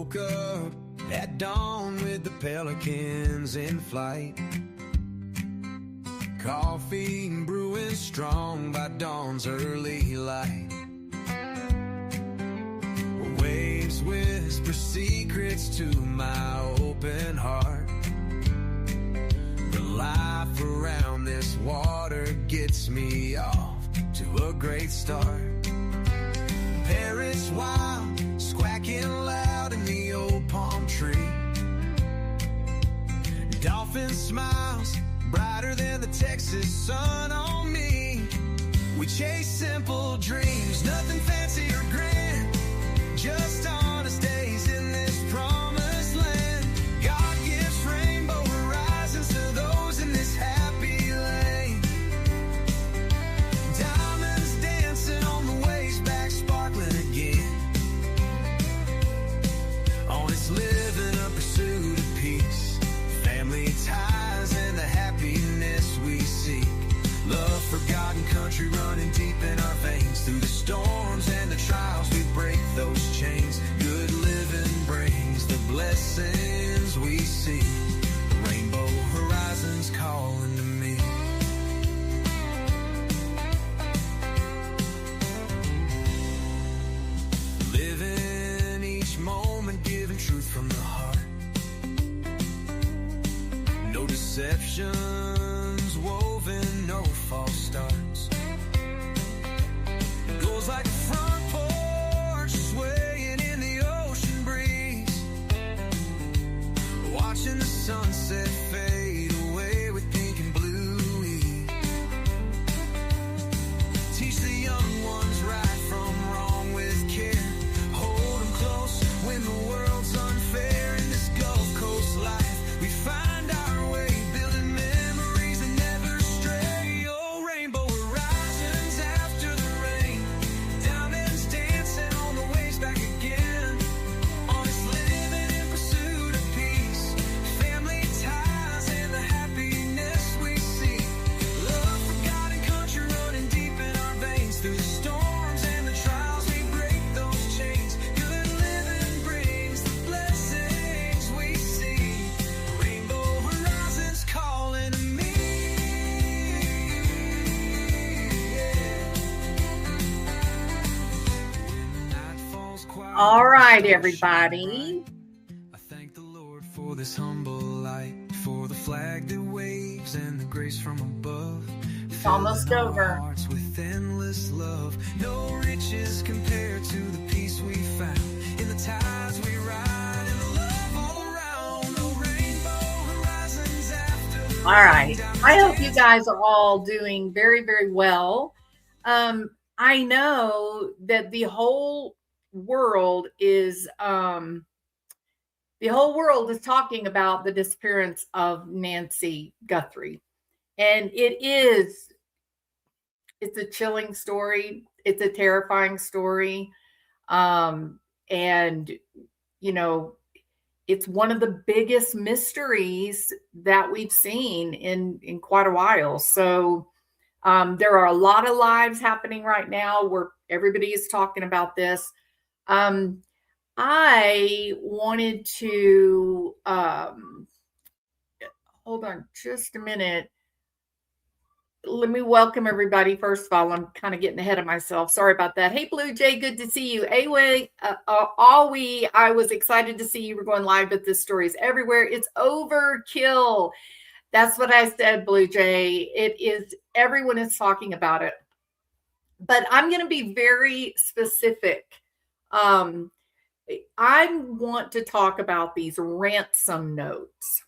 woke up at dawn with the pelicans in flight. Coffee brewing strong by dawn's early light. Waves whisper secrets to my open heart. The life around this water gets me off to a great start. Parrots wild, squawking loud in the old palm tree. Dolphin smiles, brighter than the Texas sun on me. We chase simple dreams, nothing fancy or grand, just honest days in this promised land. God gives rainbow horizons to those in this happy lane. Diamonds dancing on the waves, back sparkling again. Honest living, a pursuit of peace, family ties and the happiness we seek. Love, forgotten country running deep in our veins. Through the storms and the trials we break those chains. Good living brings the blessings we see. Rainbow horizons calling to me. Living each moment, giving truth from the heart. No deceptions woven, no false starts. It goes like a front porch swaying in the ocean breeze. Watching the sunset fade away with pink and blue ease. Teach the young ones right from wrong with care. Hold them close when the world's unfair. In this Gulf Coast life we find our way, building memories that never stray. Oh, rainbow horizons after the rain. Diamonds dancing on the waves back again. Honest living in pursuit of peace. Family ties and the happiness we see. Love, forgotten country running deep in our veins. Through the storms and the trials we break those chains. Good living brings the blessings we see. Rainbow horizons calling to me. When the night falls quiet, All right, everybody. I thank the Lord for this humble light, for the flag that waves and the grace from above. It's almost Filling our over. hearts with endless love. No riches compared to the peace we found in the tides we ride and the love all around. No rainbow horizons after the All right. I hope you guys are all doing very, very well. I know that the whole world is talking about the disappearance of Nancy Guthrie. And it's a chilling story. It's a terrifying story. And you know, it's one of the biggest mysteries that we've seen in quite a while. So there are a lot of lives happening right now where everybody is talking about this. I wanted to hold on just a minute. Let me welcome everybody. First of all, I'm kind of getting ahead of myself. Sorry about that. Hey, Blue Jay, good to see you. Away, I was excited to see you were going live, but this story is everywhere. It's overkill. That's what I said, Blue Jay. It is, everyone is talking about it. But I'm going to be very specific. I want to talk about these ransom notes.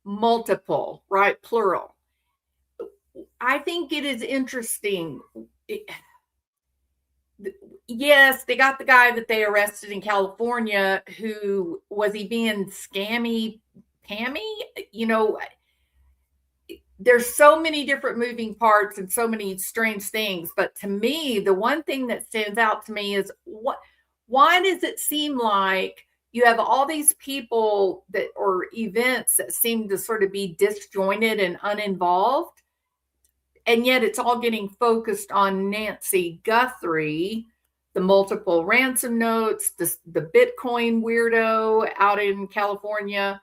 Multiple, right? Plural. I think it is interesting. Yes, they got the guy that they arrested in California. Who was he being scammy, Pammy? You know, there's so many different moving parts and so many strange things. But to me, the one thing that stands out to me is why does it seem like you have all these people that or events that seem to sort of be disjointed and uninvolved, and yet it's all getting focused on Nancy Guthrie, the multiple ransom notes, the Bitcoin weirdo out in California.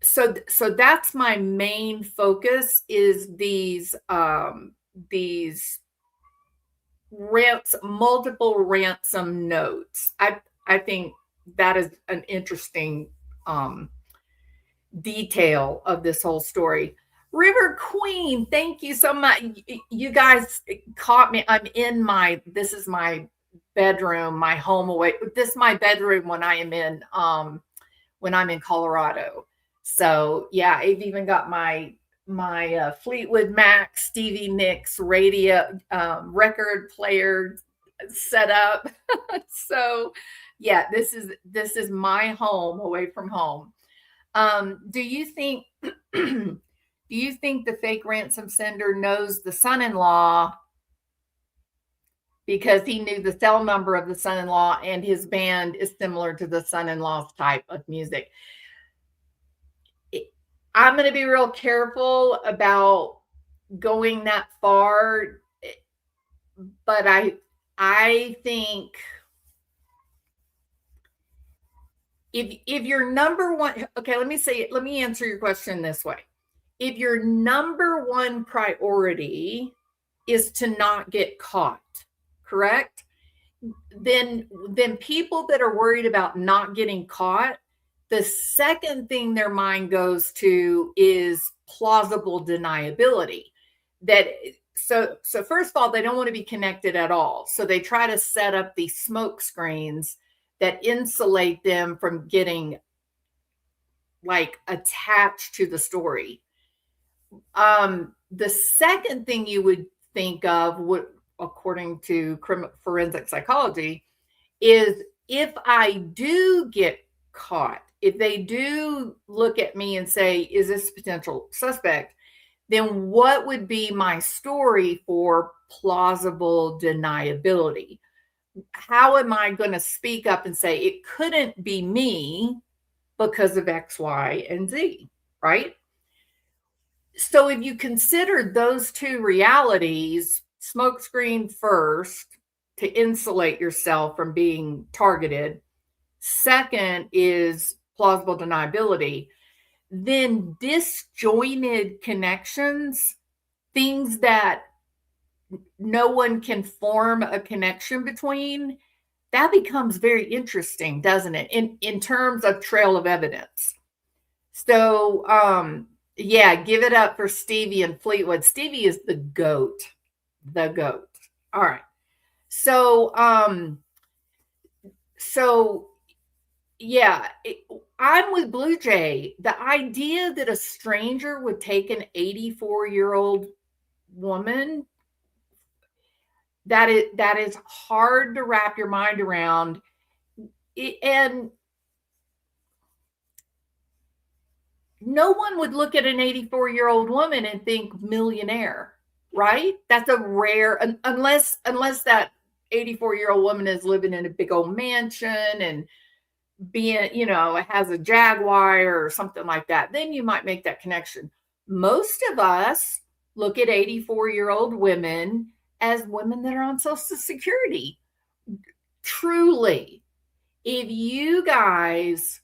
So that's my main focus, is these multiple ransom notes. I think that is an interesting detail of this whole story. River Queen, thank you so much. You guys caught me. This is my bedroom, my home away. This is my bedroom when I'm in Colorado. So yeah, I've even got my Fleetwood Mac Stevie Nicks radio record player set up. So yeah, this is my home away from home. Do you think the fake ransom sender knows the son-in-law because he knew the cell number of the son-in-law and his band is similar to the son-in-law's type of music? I'm going to be real careful about going that far, but I think if your number one, okay, let me answer your question this way. If your number one priority is to not get caught, correct? Then people that are worried about not getting caught, the second thing their mind goes to is plausible deniability. So first of all, they don't want to be connected at all. So they try to set up these smoke screens that insulate them from getting like attached to the story. The second thing you would think of, according to forensic psychology, is if I do get caught, if they do look at me and say, is this a potential suspect, then what would be my story for plausible deniability? How am I going to speak up and say it couldn't be me because of X, Y, and Z, right? So if you consider those two realities, smokescreen first to insulate yourself from being targeted, second is plausible deniability, then disjointed connections, things that no one can form a connection between, that becomes very interesting, doesn't it? In terms of trail of evidence. So, yeah, give it up for Stevie and Fleetwood. Stevie is the GOAT. The GOAT. All right. So, yeah, I'm with Blue Jay. The idea that a stranger would take an 84-year-old woman, that is hard to wrap your mind around. And no one would look at an 84-year-old woman and think millionaire, right? That's a rare, unless that 84-year-old woman is living in a big old mansion and being, has a Jaguar or something like that. Then you might make that connection. Most of us look at 84-year-old women as women that are on Social Security. Truly, if you guys,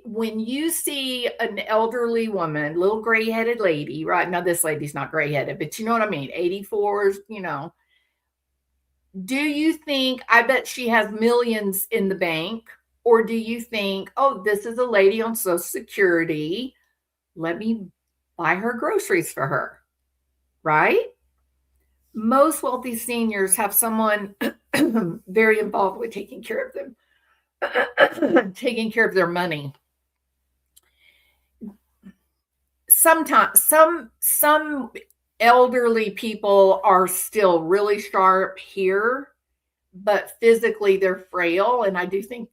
when you see an elderly woman, little gray-headed lady, right? Now, this lady's not gray-headed, but you know what I mean? 84s, do you think, I bet she has millions in the bank? Or do you think, oh, this is a lady on Social Security, let me buy her groceries for her, right? Most wealthy seniors have someone very involved with taking care of them, taking care of their money. Sometimes some elderly people are still really sharp here, but physically they're frail. And I do think,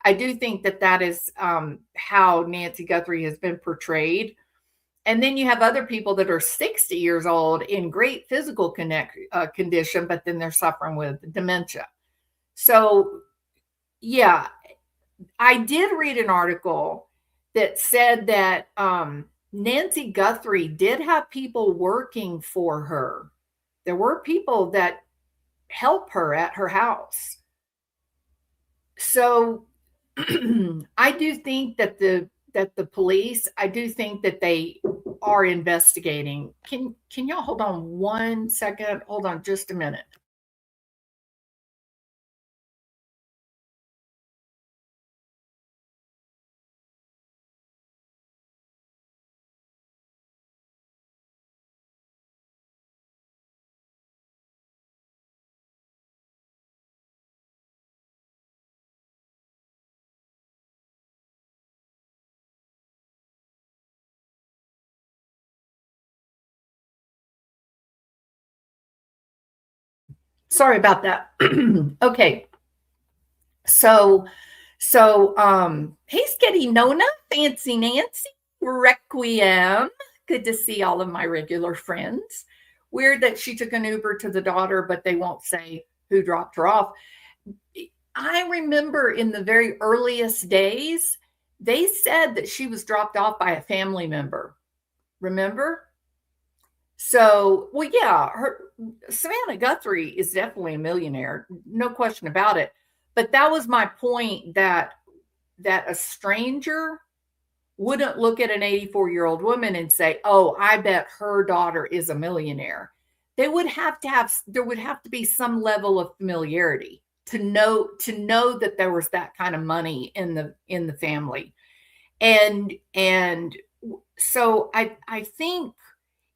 I do think that is how Nancy Guthrie has been portrayed. And then you have other people that are 60 years old in great physical condition, but then they're suffering with dementia. So, yeah, I did read an article that said that Nancy Guthrie did have people working for her there were people that help her at her house. So I do think that the police, I do think that they are investigating. Can y'all hold on 1 second? Hold on just a minute. Sorry about that. Okay. So hey Sketty Nona, Fancy Nancy, Requiem. Good to see all of my regular friends. Weird that she took an Uber to the daughter, but they won't say who dropped her off. I remember in the very earliest days, they said that she was dropped off by a family member. Remember? So, well, yeah, Savannah Guthrie is definitely a millionaire, no question about it. But that was my point, that a stranger wouldn't look at an 84-year-old woman and say, "Oh, I bet her daughter is a millionaire." There would have to be some level of familiarity to know that there was that kind of money in the family. And so I think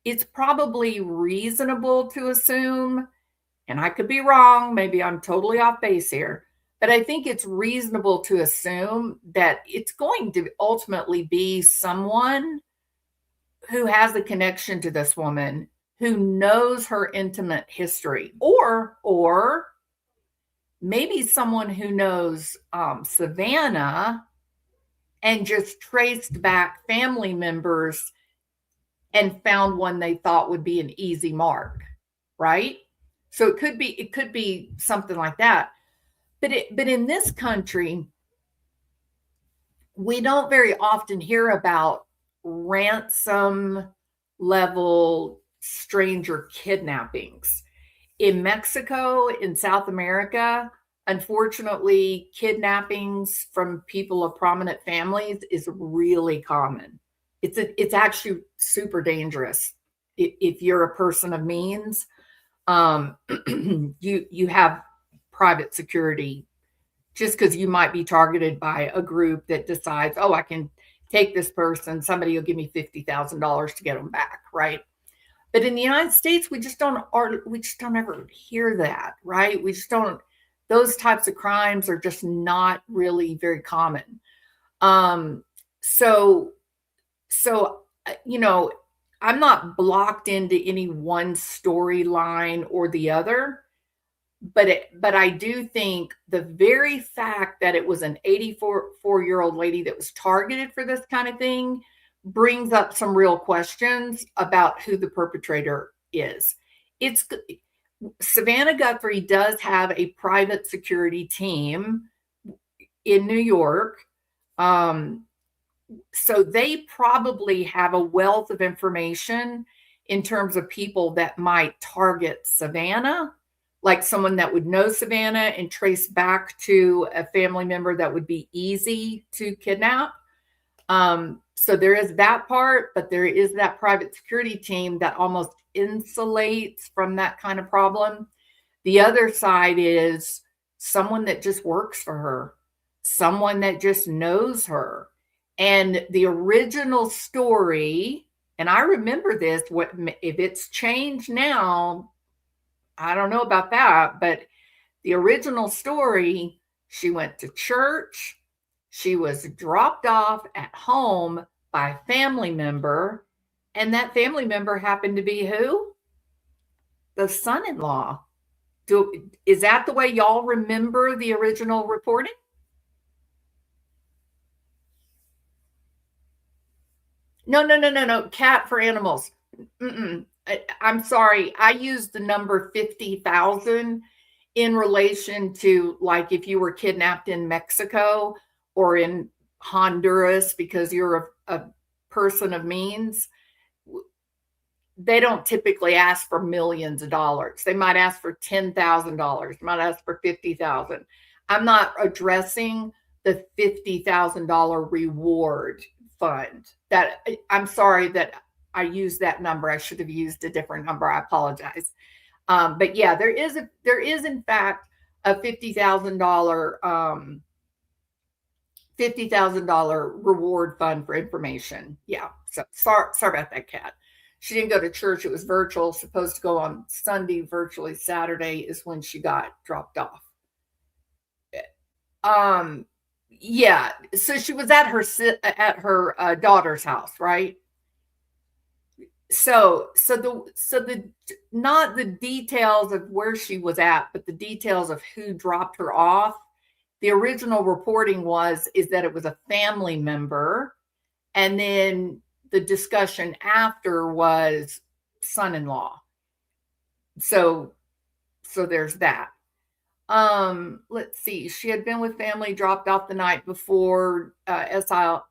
it's probably reasonable to assume, and I could be wrong, maybe I'm totally off base here, but I think it's reasonable to assume that it's going to ultimately be someone who has a connection to this woman, who knows her intimate history, or maybe someone who knows Savannah and just traced back family members and found one they thought would be an easy mark, right? So it could be something like that. But in this country, we don't very often hear about ransom level stranger kidnappings. In Mexico, in South America, unfortunately, kidnappings from people of prominent families is really common. It's actually super dangerous if you're a person of means. You have private security, just because you might be targeted by a group that decides, oh, I can take this person, somebody will give me $50,000 to get them back, right? But in the United States, we just don't ever hear that, right? We just don't. Those types of crimes are just not really very common. So I'm not blocked into any one storyline or the other, but I do think the very fact that it was an 84-year-old lady that was targeted for this kind of thing brings up some real questions about who the perpetrator is. Savannah Guthrie does have a private security team in New York. So they probably have a wealth of information in terms of people that might target Savannah, like someone that would know Savannah and trace back to a family member that would be easy to kidnap. So there is that part, but there is that private security team that almost insulates from that kind of problem. The other side is someone that just works for her, someone that just knows her. And the original story, and I remember this, if it's changed now, I don't know about that, but the original story, she went to church, she was dropped off at home by a family member, and that family member happened to be who? The son-in-law. Is that the way y'all remember the original reporting? No. Cat for animals. I'm sorry. I used the number 50,000 in relation to, like, if you were kidnapped in Mexico or in Honduras because you're a person of means. they don't typically ask for millions of dollars. They might ask for $10,000, might ask for $50,000. I'm not addressing the $50,000 reward fund. That, I'm sorry that I used that number. I should have used a different number. I apologize. But yeah, there is in fact a $50,000 reward fund for information. Yeah. So sorry about that, Kat. She didn't go to church. It was virtual, supposed to go on Sunday, virtually Saturday is when she got dropped off. Yeah. So she was at her daughter's house, right? So the not the details of where she was at, but the details of who dropped her off. The original reporting is that it was a family member, and then the discussion after was son-in-law. So there's that. Let's see. She had been with family, dropped off the night before. SIL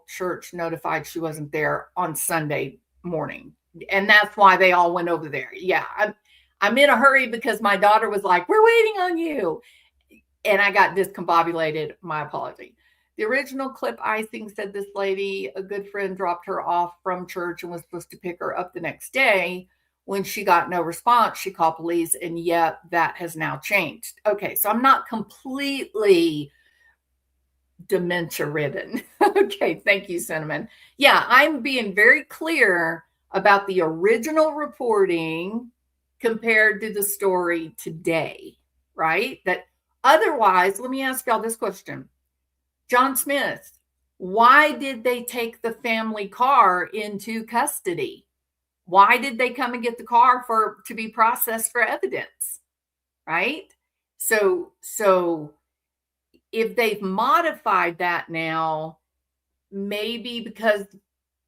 church notified she wasn't there on Sunday morning, and that's why they all went over there. Yeah, I'm in a hurry because my daughter was like, "We're waiting on you," and I got discombobulated. My apology. The original clip icing said this lady, a good friend, dropped her off from church and was supposed to pick her up the next day. When she got no response, she called police, and yet that has now changed. Okay, so I'm not completely dementia ridden. Okay, thank you, Cinnamon. Yeah, I'm being very clear about the original reporting compared to the story today, right? That otherwise, let me ask y'all this question. John Smith, why did they take the family car into custody? Why did they come and get the car to be processed for evidence? Right? So if they've modified that now, maybe because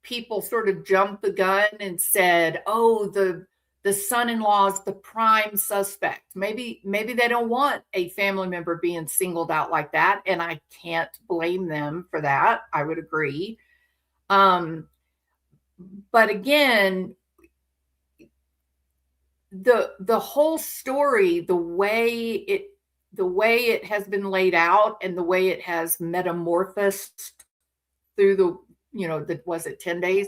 people sort of jumped the gun and said, "Oh, the son-in-law is the prime suspect." Maybe they don't want a family member being singled out like that, and I can't blame them for that. I would agree. But again, the whole story, the way it has been laid out and the way it has metamorphosed through was it 10 days?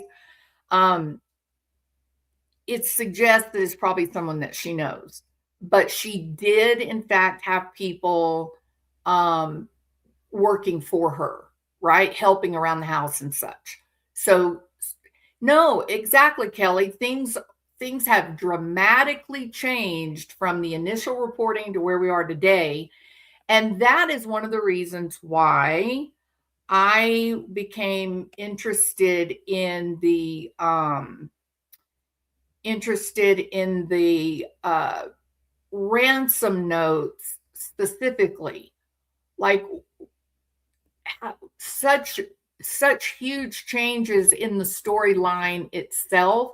It suggests that it's probably someone that she knows, but she did in fact have people working for her, right? Helping around the house and such. So no, exactly, Kelly. Things have dramatically changed from the initial reporting to where we are today. And that is one of the reasons why I became interested in the ransom notes specifically. Like such huge changes in the storyline itself.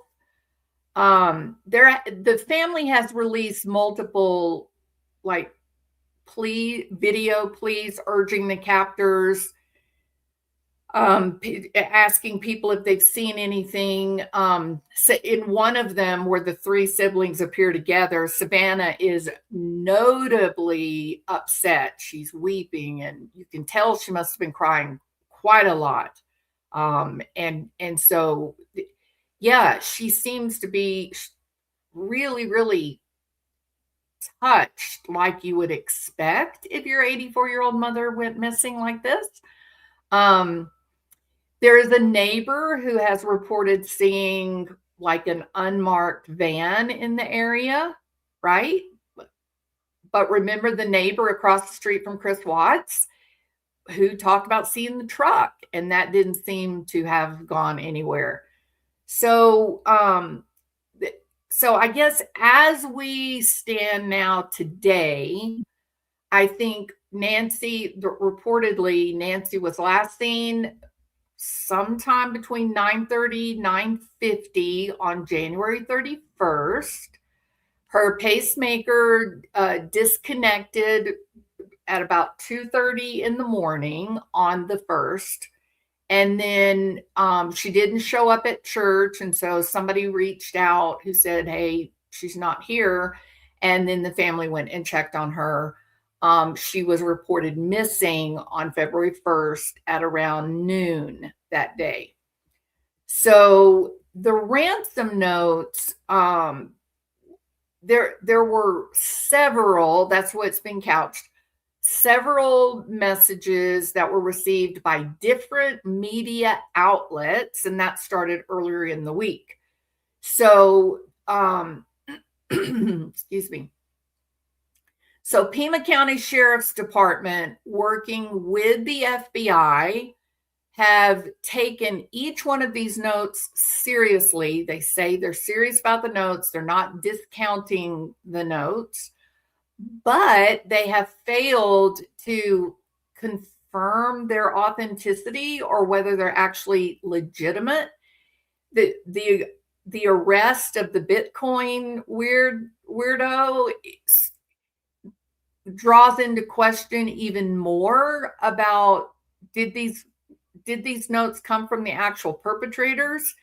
The family has released multiple video pleas urging the captors, asking people if they've seen anything. So in one of them where the three siblings appear together, Savannah is notably upset. She's weeping, and you can tell she must have been crying quite a lot. And so, yeah, she seems to be really, really touched, like you would expect if your 84-year-old mother went missing like this. There is a neighbor who has reported seeing like an unmarked van in the area, right? But remember the neighbor across the street from Chris Watts who talked about seeing the truck, and that didn't seem to have gone anywhere. So I guess as we stand now today, I think reportedly Nancy was last seen sometime between 9:30, 9:50 on January 31st. Her pacemaker disconnected at about 2:30 in the morning on the 1st. And then she didn't show up at church. And so somebody reached out who said, hey, she's not here. And then the family went and checked on her. She was reported missing on February 1st at around noon that day. So the ransom notes, there were several, that's what's been couched, several messages that were received by different media outlets, and that started earlier in the week. So, excuse me. So Pima County Sheriff's Department, working with the FBI, have taken each one of these notes seriously. They say they're serious about the notes. They're not discounting the notes, but they have failed to confirm their authenticity or whether they're actually legitimate. The arrest of the Bitcoin weirdo draws into question even more about did these notes come from the actual perpetrators,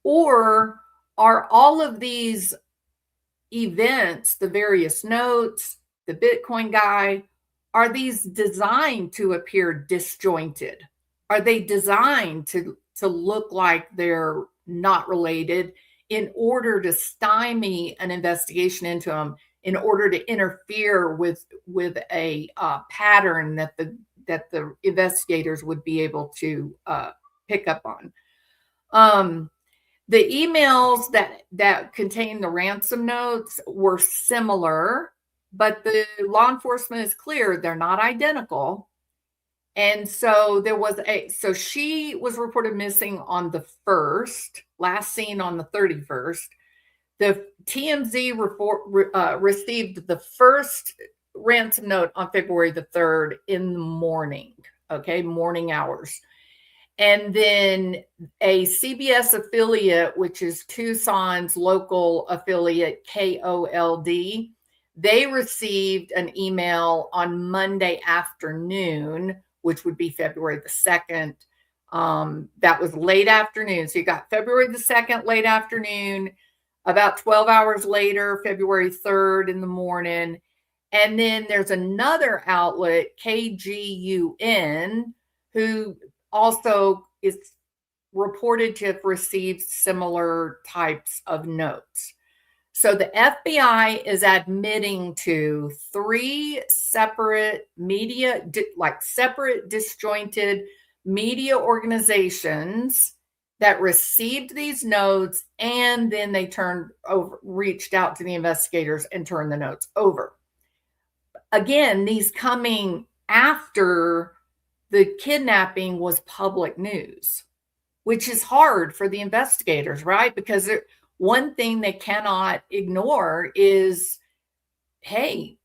or are all of these events, the various notes, the Bitcoin guy, are these designed to appear disjointed? Are they designed to look like they're not related in order to stymie an investigation into them, in order to interfere with a pattern that the investigators would be able to pick up on? The emails that contain the ransom notes were similar, but the law enforcement is clear they're not identical. And so so she was reported missing on the 1st, last seen on the 31st. The TMZ received the first ransom note on February the 3rd in the morning, morning hours. And then a CBS affiliate, which is Tucson's local affiliate, KOLD, they received an email on Monday afternoon, which would be February the 2nd. That was late afternoon. So you got February the 2nd, late afternoon, about 12 hours later, February 3rd in the morning. And then there's another outlet, KGUN, who also is reported to have received similar types of notes. So the FBI is admitting to 3 separate media, separate disjointed media organizations that received these notes, and then they reached out to the investigators and turned the notes over. Again, these coming after the kidnapping was public news, which is hard for the investigators, right? Because one thing they cannot ignore is, hey,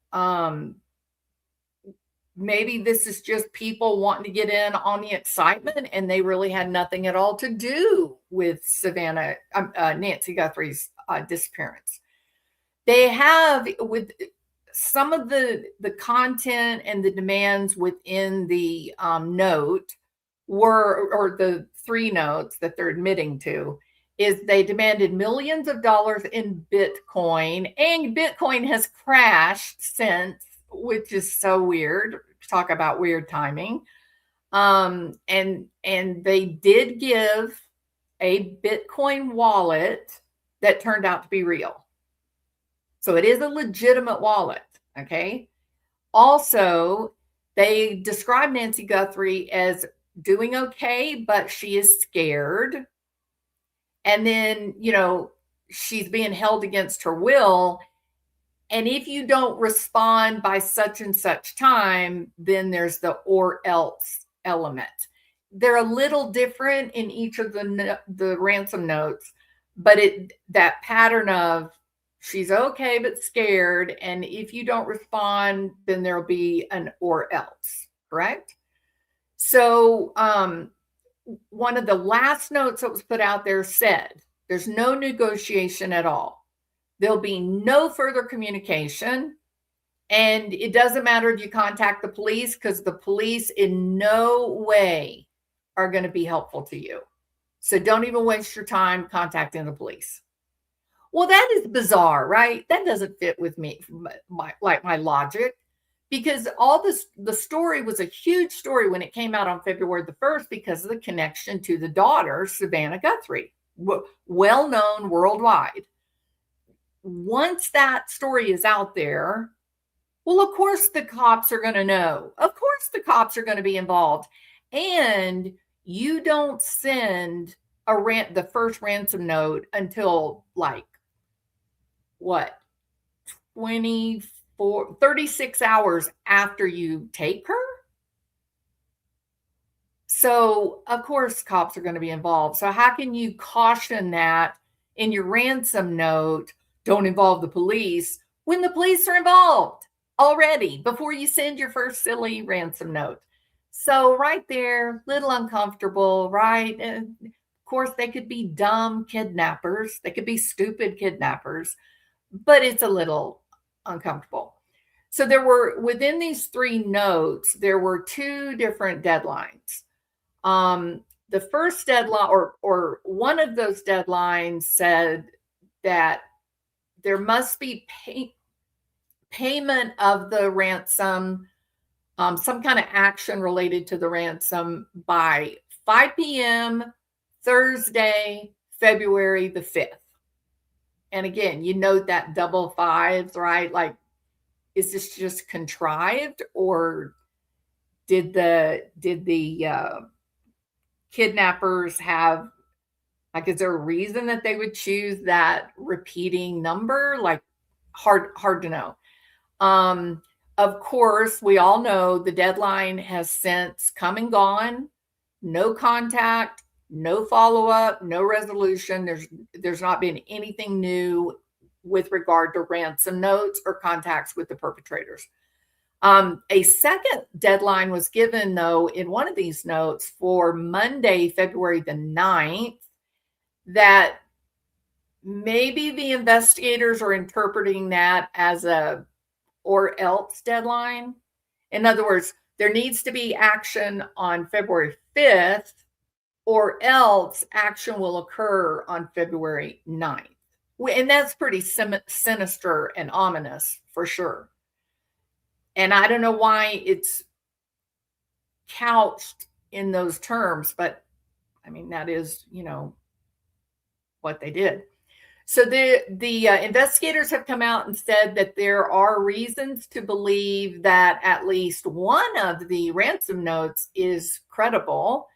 maybe this is just people wanting to get in on the excitement, and they really had nothing at all to do with Nancy Guthrie's disappearance. They have, with some of the content and the demands within the note or the 3 notes that they're admitting to, is they demanded millions of dollars in Bitcoin, and Bitcoin has crashed since, which is so weird. Talk about weird timing. And they did give a Bitcoin wallet that turned out to be real. So it is a legitimate wallet, okay? Also, they described Nancy Guthrie as doing okay, but she is scared. And then, she's being held against her will. And if you don't respond by such and such time, then there's the or else element. They're a little different in each of the ransom notes, but that pattern of she's okay but scared, and if you don't respond, then there'll be an or else, correct? So one of the last notes that was put out there said, there's no negotiation at all. There'll be no further communication. And it doesn't matter if you contact the police, because the police in no way are going to be helpful to you. So don't even waste your time contacting the police. Well, that is bizarre, right? That doesn't fit with me, my logic, because all this, the story was a huge story when it came out on February the 1st because of the connection to the daughter, Savannah Guthrie, well known worldwide. Once that story is out there, well, of course the cops are going to know. Of course the cops are going to be involved. And you don't send the first ransom note until like what, 36 hours after you take her. So of course cops are going to be involved. So how can you caution that in your ransom note, don't involve the police, when the police are involved already before you send your first silly ransom note? So right there, little uncomfortable, right? And of course they could be dumb kidnappers. They could be stupid kidnappers, but it's a little uncomfortable. So there were, within these 3 notes, there were 2 different deadlines. The first deadline, or one of those deadlines, said that there must be payment of the ransom, some kind of action related to the ransom by 5 p.m. Thursday, February the 5th. And again, you note that double fives, right? Like, is this just contrived, or did the kidnappers have, like, is there a reason that they would choose that repeating number? Like, hard to know. Of course, we all know the deadline has since come and gone. No contact, no follow-up, no resolution. There's not been anything new with regard to ransom notes or contacts with the perpetrators. A second deadline was given, though, in one of these notes for Monday, February the 9th, that maybe the investigators are interpreting that as a or else deadline. In other words, there needs to be action on February 5th, or else action will occur on February 9th. And that's pretty sinister and ominous for sure. And I don't know why it's couched in those terms, but I mean, that is, what they did. So the investigators have come out and said that there are reasons to believe that at least one of the ransom notes is credible.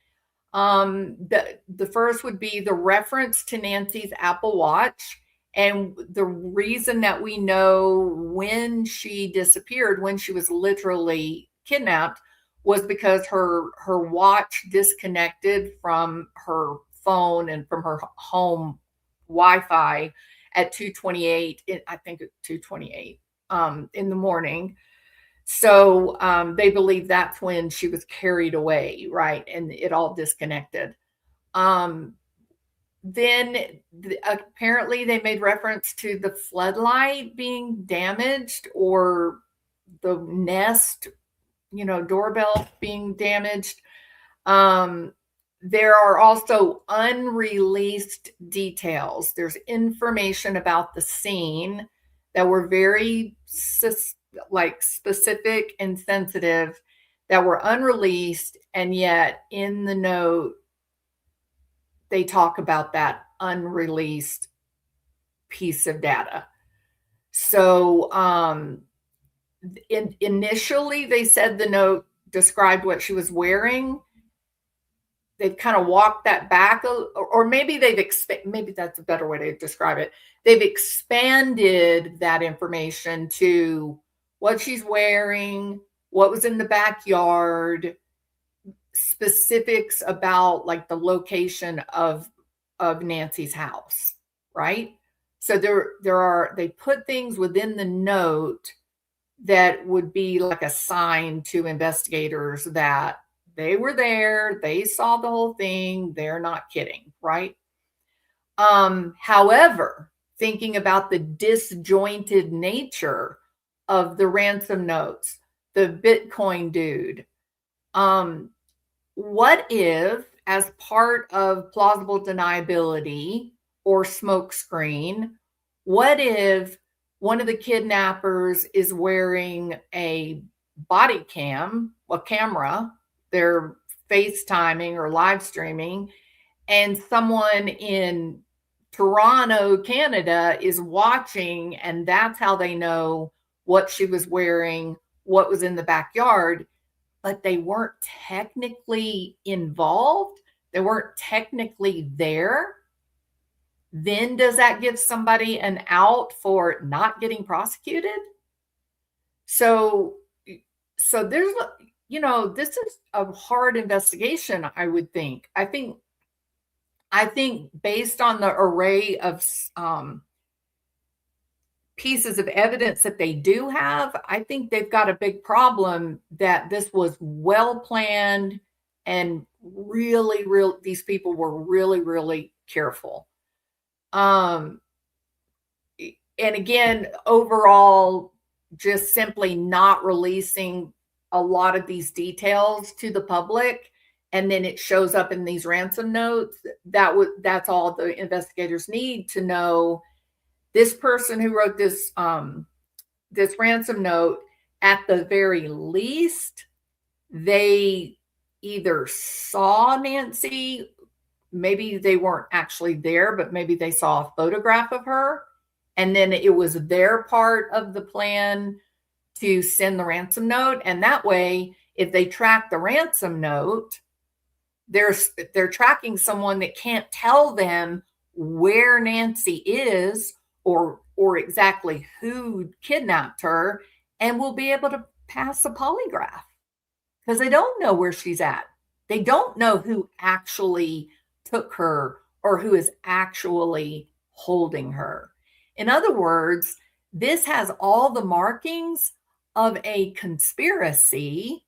The first would be the reference to Nancy's Apple Watch. And the reason that we know when she disappeared, when she was literally kidnapped, was because her watch disconnected from her phone and from her home Wi-Fi at 2:28, I think at 2:28 in the morning. So they believe that's when she was carried away, right? And it all disconnected. Then apparently they made reference to the floodlight being damaged, or the Nest, doorbell being damaged. There are also unreleased details. There's information about the scene that were very specific and sensitive, that were unreleased, and yet in the note they talk about that unreleased piece of data. So initially they said the note described what she was wearing. They've kind of walked that back, or maybe maybe that's a better way to describe it. They've expanded that information to what she's wearing, what was in the backyard, specifics about like the location of Nancy's house, right? So they put things within the note that would be like a sign to investigators that they were there, they saw the whole thing, they're not kidding, right? However, thinking about the disjointed nature of the ransom notes, the Bitcoin dude, what if as part of plausible deniability or smokescreen, what if one of the kidnappers is wearing a body cam, a camera, they're FaceTiming or live streaming, and someone in Toronto, Canada is watching, and that's how they know what she was wearing, what was in the backyard, but they weren't technically involved. They weren't technically there. Then does that give somebody an out for not getting prosecuted? So there's, this is a hard investigation, I would think. I think based on the array of pieces of evidence that they do have, I think they've got a big problem that this was well planned and these people were really, really careful. And again, overall, just simply not releasing a lot of these details to the public, and then it shows up in these ransom notes. That's all the investigators need to know. This person who wrote this this ransom note, at the very least, they either saw Nancy, maybe they weren't actually there, but maybe they saw a photograph of her, and then it was their part of the plan to send the ransom note. And that way, if they track the ransom note, they're tracking someone that can't tell them where Nancy is or exactly who kidnapped her, and will be able to pass a polygraph because they don't know where she's at. They don't know who actually took her or who is actually holding her. In other words, this has all the markings of a conspiracy,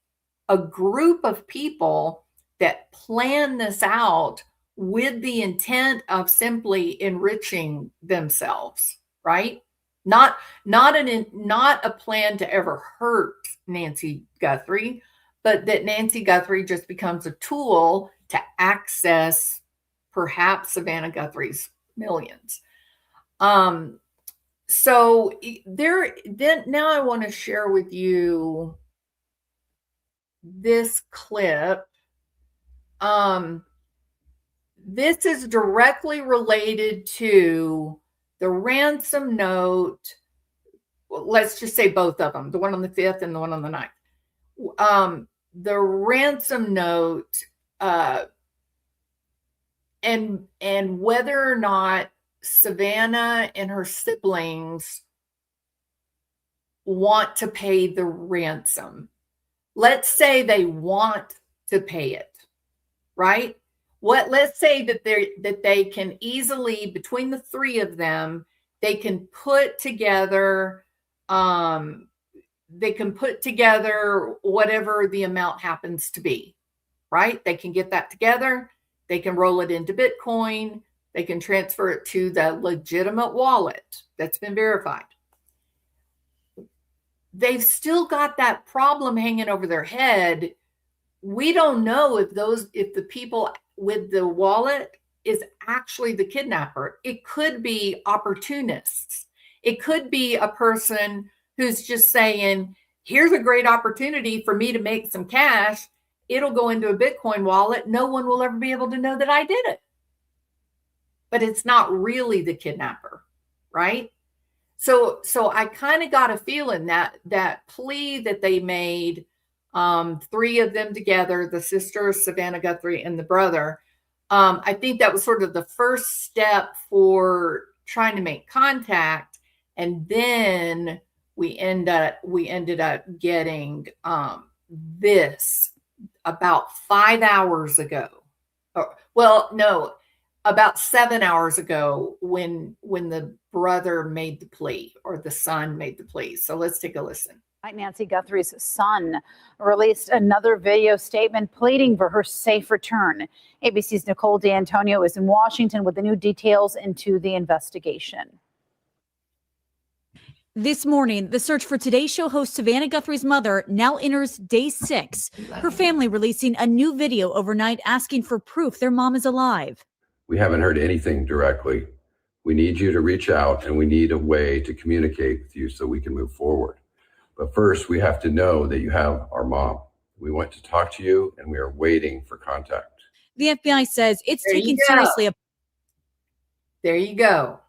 a group of people that plan this out with the intent of simply enriching themselves, right? Not a plan to ever hurt Nancy Guthrie, but that Nancy Guthrie just becomes a tool to access perhaps Savannah Guthrie's millions. So now I want to share with you this clip. This is directly related to the ransom note. Let's just say both of them, the one on the 5th and the one on the 9th. The ransom note, and whether or not Savannah and her siblings want to pay the ransom. Let's say they want to pay it, right? Let's say that they can easily, between the three of them, they can put together whatever the amount happens to be, right? They can get that together. They can roll it into Bitcoin. They can transfer it to the legitimate wallet that's been verified. They've still got that problem hanging over their head. We don't know if the people with the wallet is actually the kidnapper. It could be opportunists. It could be a person who's just saying, here's a great opportunity for me to make some cash. It'll go into a Bitcoin wallet. No one will ever be able to know that I did it. But it's not really the kidnapper, right? So I kind of got a feeling that plea that they made, three of them together, the sister, Savannah Guthrie, and the brother, I think that was sort of the first step for trying to make contact. And then we ended up getting this about 5 hours ago. About 7 hours ago when the brother made the plea, or the son made the plea. So let's take a listen. Nancy Guthrie's son released another video statement pleading for her safe return. ABC's Nicole D'Antonio is in Washington with the new details into the investigation. This morning, the search for Today's Show host Savannah Guthrie's mother now enters day 6. Her family releasing a new video overnight asking for proof their mom is alive. We haven't heard anything directly. We need you to reach out, and we need a way to communicate with you so we can move forward. But first, we have to know that you have our mom. We want to talk to you, and we are waiting for contact. The FBI says it's There you taking go. seriously. There you go.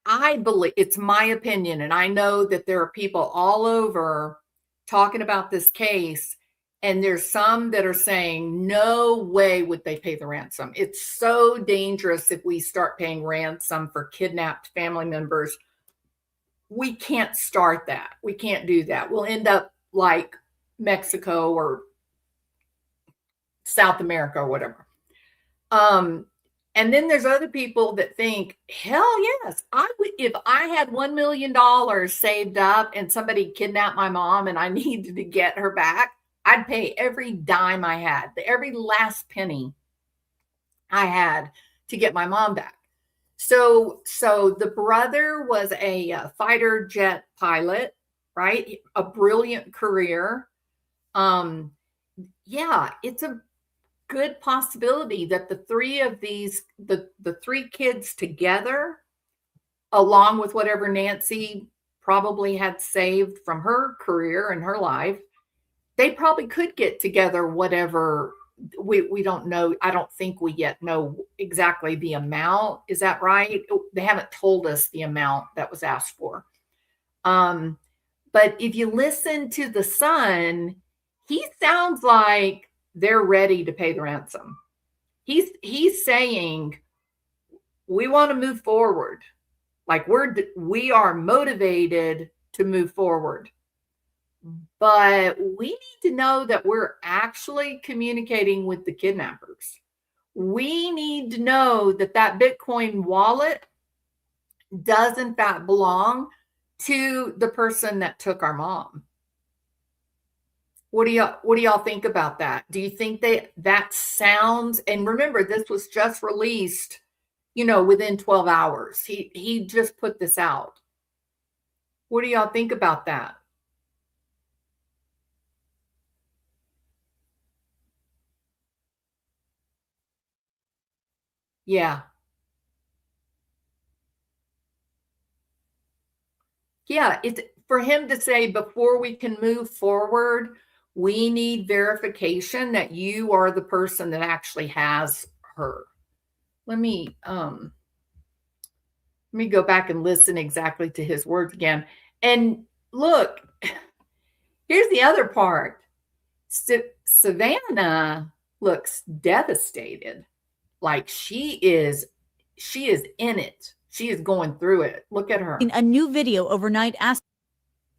I believe, it's my opinion, and I know that there are people all over talking about this case, and there's some that are saying no way would they pay the ransom. It's so dangerous if we start paying ransom for kidnapped family members. We can't start that. We can't do that. We'll end up like Mexico or South America or whatever. And then there's other people that think, hell yes, I would, if I had $1 million saved up and somebody kidnapped my mom and I needed to get her back, I'd pay every dime I had, every last penny I had to get my mom back. So the brother was a fighter jet pilot, right? A brilliant career. Yeah, it's a good possibility that the three of these, the three kids together, along with whatever Nancy probably had saved from her career and her life, they probably could get together whatever. We don't know. I don't think we yet know exactly the amount. Is that right? They haven't told us the amount that was asked for. But if you listen to the son, he sounds like they're ready to pay the ransom. He's saying, we want to move forward. Like we are motivated to move forward. But we need to know that we're actually communicating with the kidnappers. We need to know that that Bitcoin wallet does in fact belong to the person that took our mom. What do y'all think about that? Do you think that sounds, and remember, this was just released, within 12 hours. He just put this out. What do y'all think about that? Yeah. Yeah, it's for him to say, before we can move forward, we need verification that you are the person that actually has her. Let me go back and listen exactly to his words again. And look, here's the other part. Savannah looks devastated. Like she is in it. She is going through it. Look at her. In a new video overnight,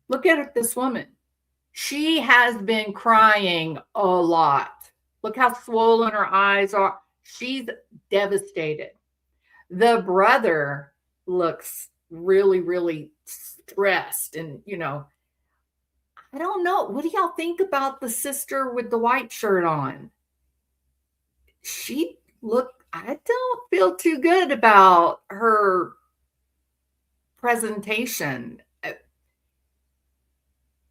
Look at this woman. She has been crying a lot. Look how swollen her eyes are. She's devastated. The brother looks really, really stressed. And, I don't know. What do y'all think about the sister with the white shirt on? I don't feel too good about her presentation.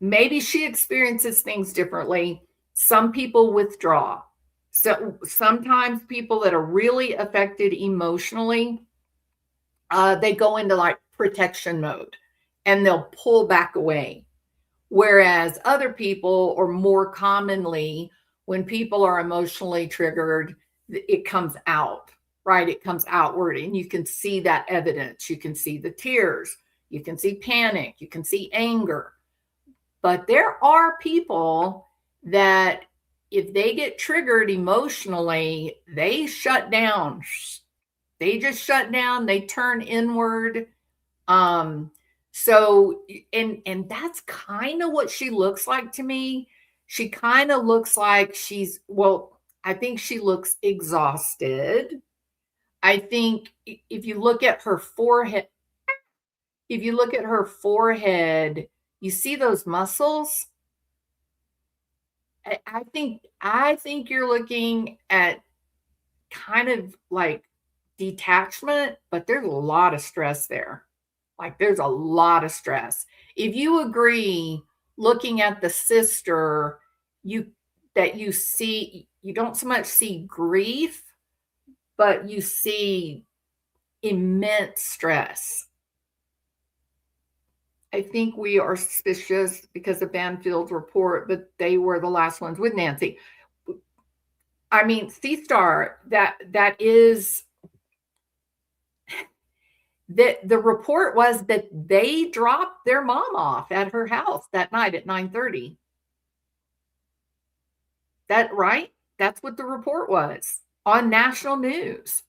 Maybe she experiences things differently. Some people withdraw. So sometimes people that are really affected emotionally, they go into like protection mode and they'll pull back away. Whereas other people, or more commonly, when people are emotionally triggered, it comes out, right? It comes outward, and you can see that evidence. You can see the tears. You can see panic. You can see anger. But there are people that if they get triggered emotionally, they shut down. They just shut down. They turn inward. So that's kind of what she looks like to me. She kind of looks like I think she looks exhausted. I think if you look at her forehead, you see those muscles. I think you're looking at kind of like detachment, but there's a lot of stress there. Like there's a lot of stress. If you agree, looking at the sister, you see, you don't so much see grief, but you see immense stress. I think we are suspicious because of Banfield's report, but they were the last ones with Nancy. I mean, C-Star, that is that the report was that they dropped their mom off at her house that night at 9:30. That right? That's what the report was on national news.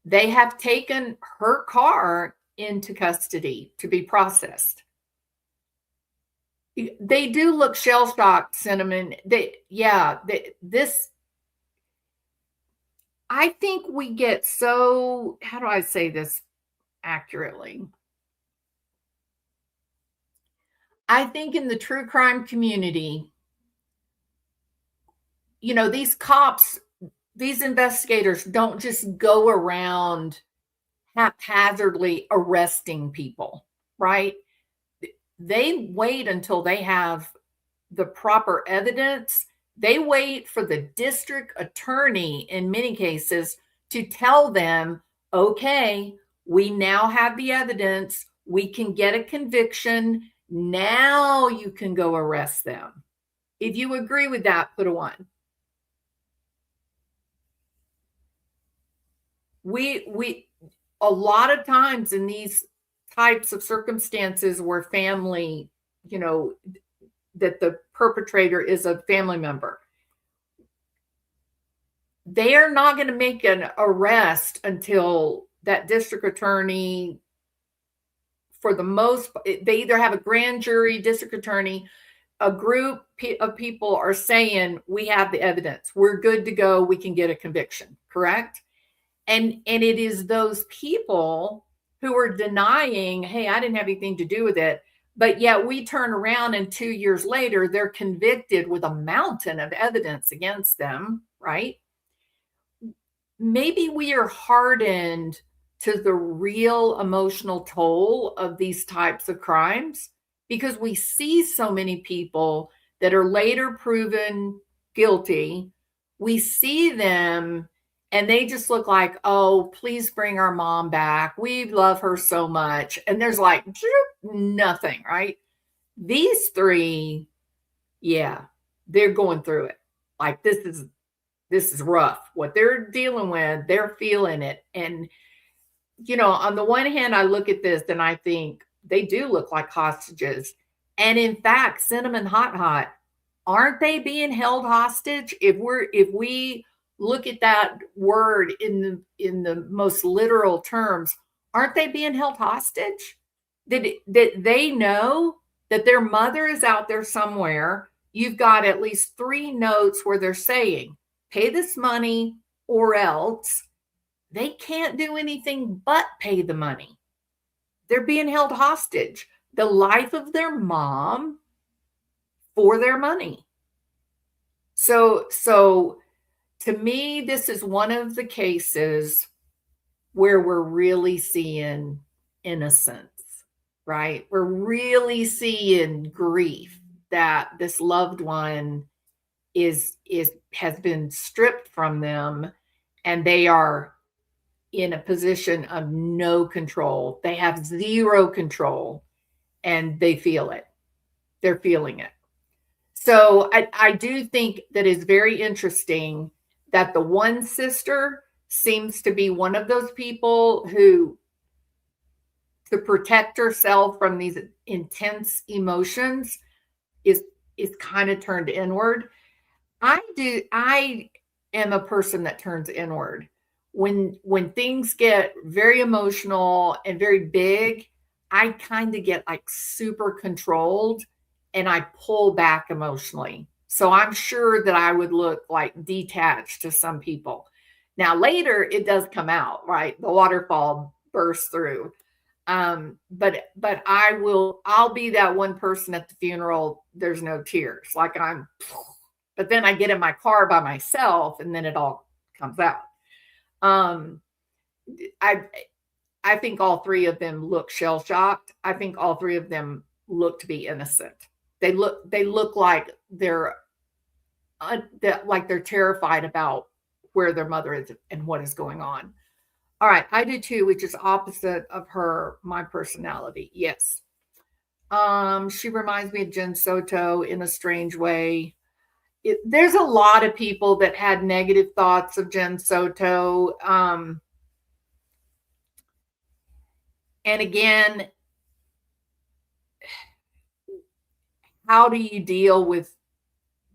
They have taken her car into custody to be processed. They do look shell-shocked, Cinnamon. I think we get so, how do I say this accurately? I think in the true crime community, these cops, these investigators don't just go around haphazardly arresting people, right? They wait until they have the proper evidence. They wait for the district attorney in many cases to tell them, okay, we now have the evidence. We can get a conviction. Now you can go arrest them. If you agree with that, put a 1. We a lot of times in these types of circumstances where family, that the perpetrator is a family member, they are not going to make an arrest until that district attorney, for the most, they either have a grand jury, district attorney, a group of people are saying, we have the evidence, we're good to go, we can get a conviction, correct? And it is those people who are denying, hey, I didn't have anything to do with it. But yet we turn around and 2 years later, they're convicted with a mountain of evidence against them, right? Maybe we are hardened to the real emotional toll of these types of crimes because we see so many people that are later proven guilty. We see them and they just look like, oh, please bring our mom back. We love her so much. And there's like nothing, right? These 3, yeah, they're going through it. Like this is rough. What they're dealing with, they're feeling it. And, on the one hand, I look at this and I think they do look like hostages. And in fact, Cinnamon Hot, aren't they being held hostage? If we look at that word in the most literal terms, aren't they being held hostage? That they know that their mother is out there somewhere. You've got at least 3 notes where they're saying, pay this money or else. They can't do anything but pay the money. They're being held hostage. The life of their mom for their money. So to me, this is one of the cases where we're really seeing innocence, right? We're really seeing grief that this loved one has been stripped from them and they are in a position of no control. They have 0 control and they feel it. They're feeling it. So I do think that is very interesting that the one sister seems to be one of those people who, to protect herself from these intense emotions, is kind of turned inward. I am a person that turns inward. When things get very emotional and very big, I kind of get like super controlled and I pull back emotionally. So I'm sure that I would look like detached to some people. Now later it does come out, right? The waterfall bursts through. But I'll be that one person at the funeral. There's no tears. But then I get in my car by myself and then it all comes out. Um, I think all three of them look shell shocked. I think all three of them look to be innocent. They look like they're terrified about where their mother is and what is going on. All right, I do too, which is opposite of my personality. Yes. She reminds me of Jen Soto in a strange way. There's a lot of people that had negative thoughts of Jen Soto. And again, how do you deal with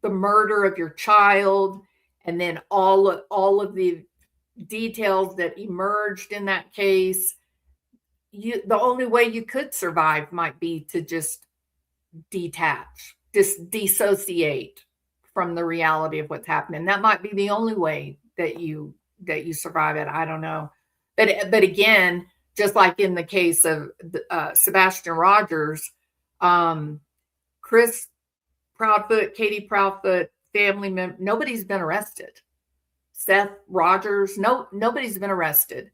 the murder of your child and then all of the details that emerged in that case? The only way you could survive might be to just detach, just dissociate from the reality of what's happening. That might be the only way that you survive it. I don't know. But again, just like in the case of Sebastian Rogers, Chris Proudfoot, Katie Proudfoot, family member, nobody's been arrested. Seth Rogers, nobody's been arrested.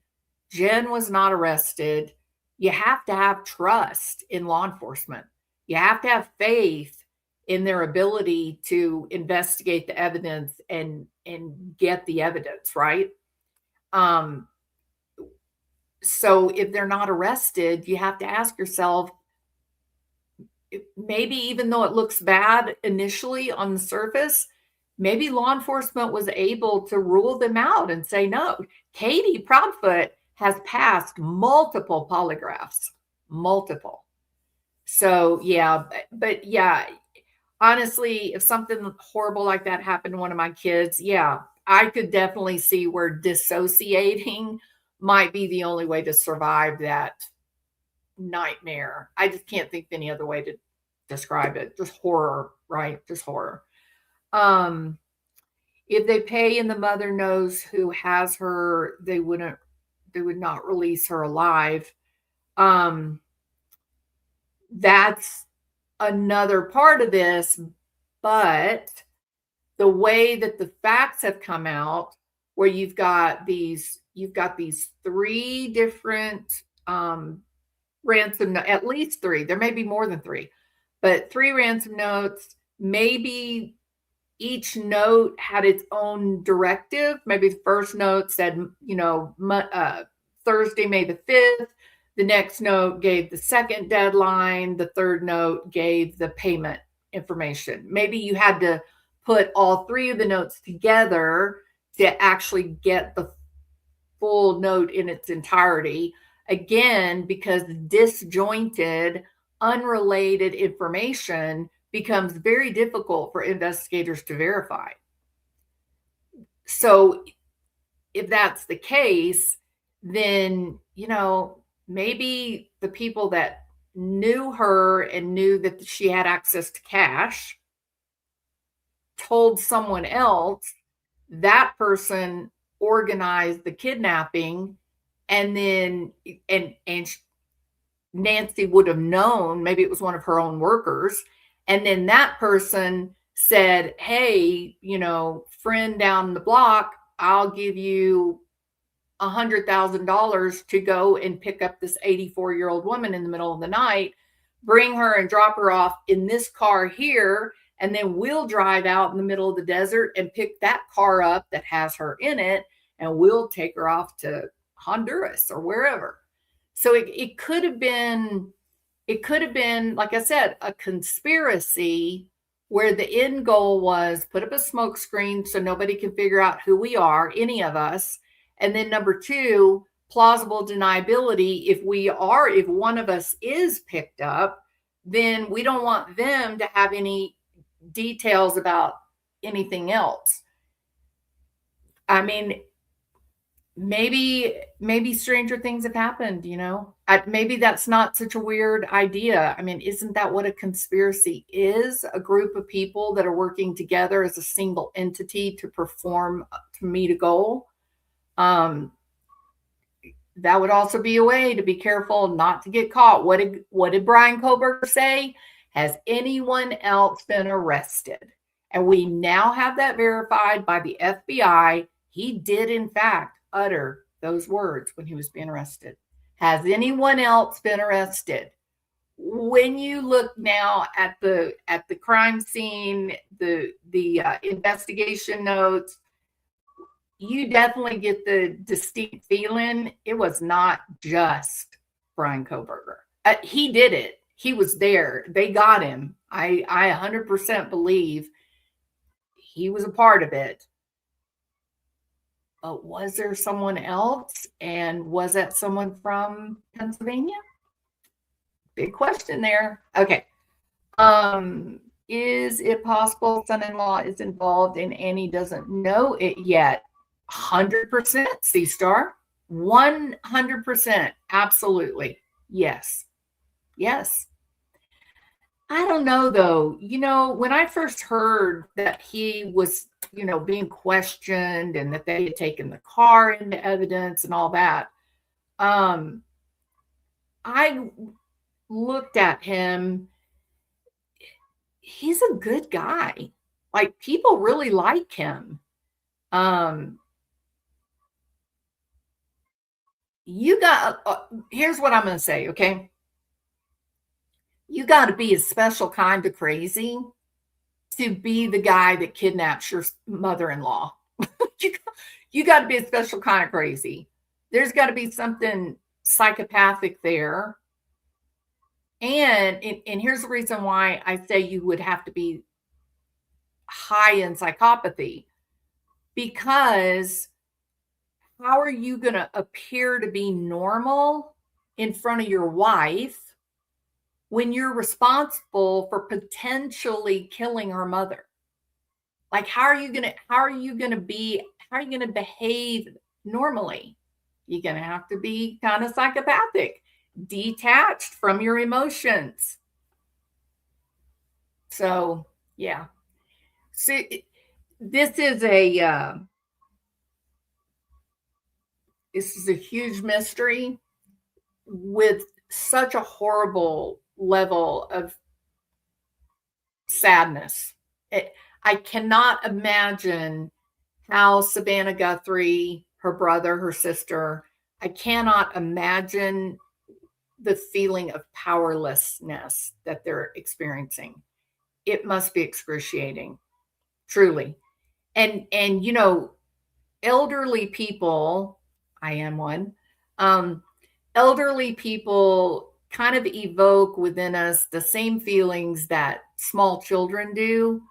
Jen was not arrested. You have to have trust in law enforcement. You have to have faith in their ability to investigate the evidence and get the evidence, right? So if they're not arrested, you have to ask yourself, maybe even though it looks bad initially on the surface, maybe law enforcement was able to rule them out and say, no. Katie Proudfoot has passed multiple polygraphs, multiple. So yeah, but yeah, honestly, if something horrible like that happened to one of my kids, yeah, I could definitely see where dissociating might be the only way to survive that nightmare. I just can't think of any other way to describe it. Just horror, right? Just horror. If they pay and the mother knows who has her, they would not release her alive. That's another part of this, but the way that the facts have come out, where you've got these three different ransom, at least three, there may be more than three, but three ransom notes, maybe each note had its own directive. Maybe the first note said, Thursday, May the 5th. The next note gave the second deadline. The third note gave the payment information. Maybe you had to put all three of the notes together to actually get the full note in its entirety. Again, because disjointed, unrelated information becomes very difficult for investigators to verify. So if that's the case, then, maybe the people that knew her and knew that she had access to cash told someone else. That person organized the kidnapping, and then and Nancy would have known, maybe it was one of her own workers, and then that person said, hey, friend down the block, I'll give you $100,000 to go and pick up this 84-year-old woman in the middle of the night, bring her and drop her off in this car here, and then we'll drive out in the middle of the desert and pick that car up that has her in it, and we'll take her off to Honduras or wherever. So it could have been, like I said, a conspiracy where the end goal was put up a smoke screen so nobody can figure out who we are, any of us. And then number two, plausible deniability. If one of us is picked up, then we don't want them to have any details about anything else. I mean, maybe stranger things have happened, maybe that's not such a weird idea. I mean, isn't that what a conspiracy is? A group of people that are working together as a single entity to meet a goal. That would also be a way to be careful not to get caught. What did Brian Koberger say? Has anyone else been arrested? And we now have that verified by the FBI. He did, in fact, utter those words when he was being arrested. Has anyone else been arrested? When you look now at the crime scene, the investigation notes, you definitely get the distinct feeling it was not just Brian Kohberger. He did it. He was there. They got him. I 100% believe he was a part of it. But was there someone else? And was that someone from Pennsylvania? Big question there. Okay. Is it possible son-in-law is involved and Annie doesn't know it yet? 100% C-Star. 100%. Absolutely. Yes. Yes. I don't know though. When I first heard that he was, being questioned and that they had taken the car into evidence and all that, I looked at him. He's a good guy. Like, people really like him. Here's what I'm going to say, okay? You got to be a special kind of crazy to be the guy that kidnaps your mother-in-law. You got to be a special kind of crazy. There's got to be something psychopathic there. And here's the reason why I say you would have to be high in psychopathy. Because how are you going to appear to be normal in front of your wife when you're responsible for potentially killing her mother? Like, how are you going to behave normally? You're going to have to be kind of psychopathic, detached from your emotions. So, yeah. See, this is a huge mystery with such a horrible level of sadness. I cannot imagine how Savannah Guthrie, her brother, her sister, I cannot imagine the feeling of powerlessness that they're experiencing. It must be excruciating, truly. And elderly people, I am one, elderly people kind of evoke within us the same feelings that small children do.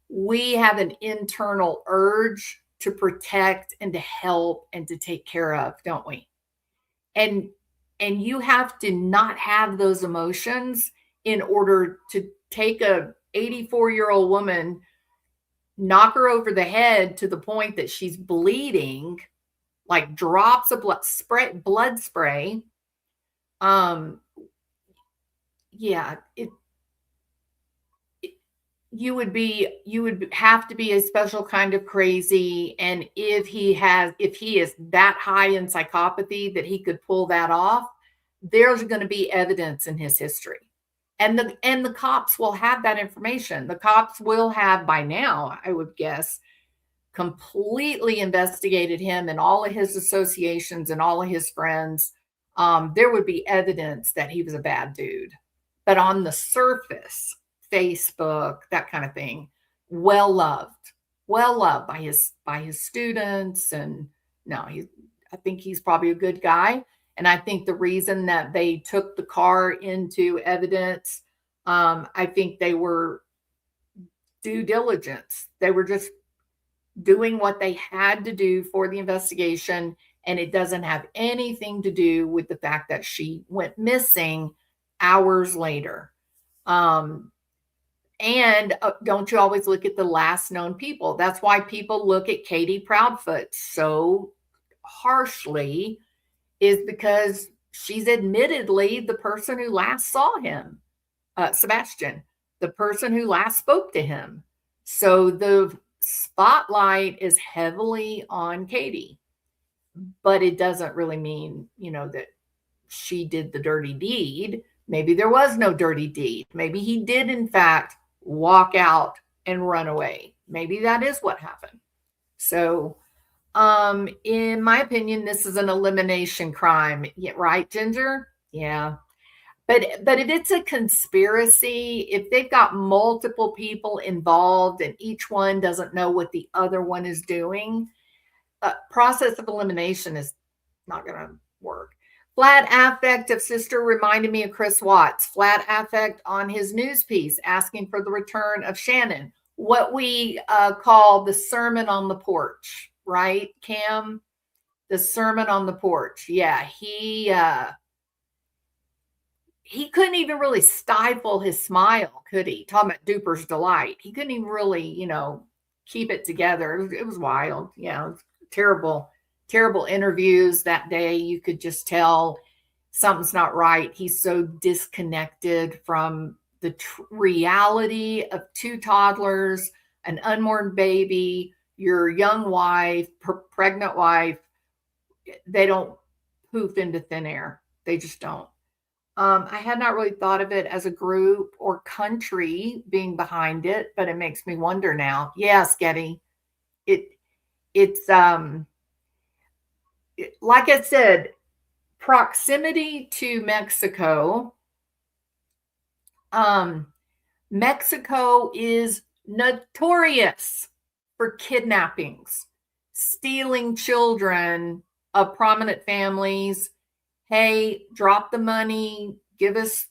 We have an internal urge to protect and to help and to take care of, don't we? And you have to not have those emotions in order to take a 84-year-old woman, knock her over the head to the point that she's bleeding, like drops of blood spray. You would have to be a special kind of crazy. And if he is that high in psychopathy that he could pull that off, there's going to be evidence in his history. And the cops will have that information. The cops will have, by now, I would guess, completely investigated him and all of his associations and all of his friends. There would be evidence that he was a bad dude. But on the surface, Facebook, that kind of thing, well loved by his students. And no, I think he's probably a good guy. And I think the reason that they took the car into evidence, I think they were due diligence. They were just doing what they had to do for the investigation. And it doesn't have anything to do with the fact that she went missing hours later. And don't you always look at the last known people? That's why people look at Katie Proudfoot so harshly, is because she's admittedly the person who last saw him, Sebastian, the person who last spoke to him. So the spotlight is heavily on Katie, but it doesn't really mean, that she did the dirty deed. Maybe there was no dirty deed. Maybe he did, in fact, walk out and run away. Maybe that is what happened. So, In my opinion, this is an elimination crime. Yeah, right, Ginger? Yeah. But if it's a conspiracy, if they've got multiple people involved and each one doesn't know what the other one is doing, process of elimination is not going to work. Flat affect of sister reminded me of Chris Watts. Flat affect on his news piece asking for the return of Shannon. What we call the sermon on the porch, right, Cam? The sermon on the porch. Yeah, he couldn't even really stifle his smile, could he? Talking about Duper's delight. He couldn't even really, keep it together. It was wild. Yeah, it was terrible, terrible interviews that day. You could just tell something's not right. He's so disconnected from the reality of two toddlers, an unborn baby, your young wife, pregnant wife. They don't poof into thin air. They just don't. I had not really thought of it as a group or country being behind it, but it makes me wonder now. Yes, Getty. It's like I said, proximity to Mexico. Mexico is notorious for kidnappings, stealing children of prominent families. Hey, drop the money, give us,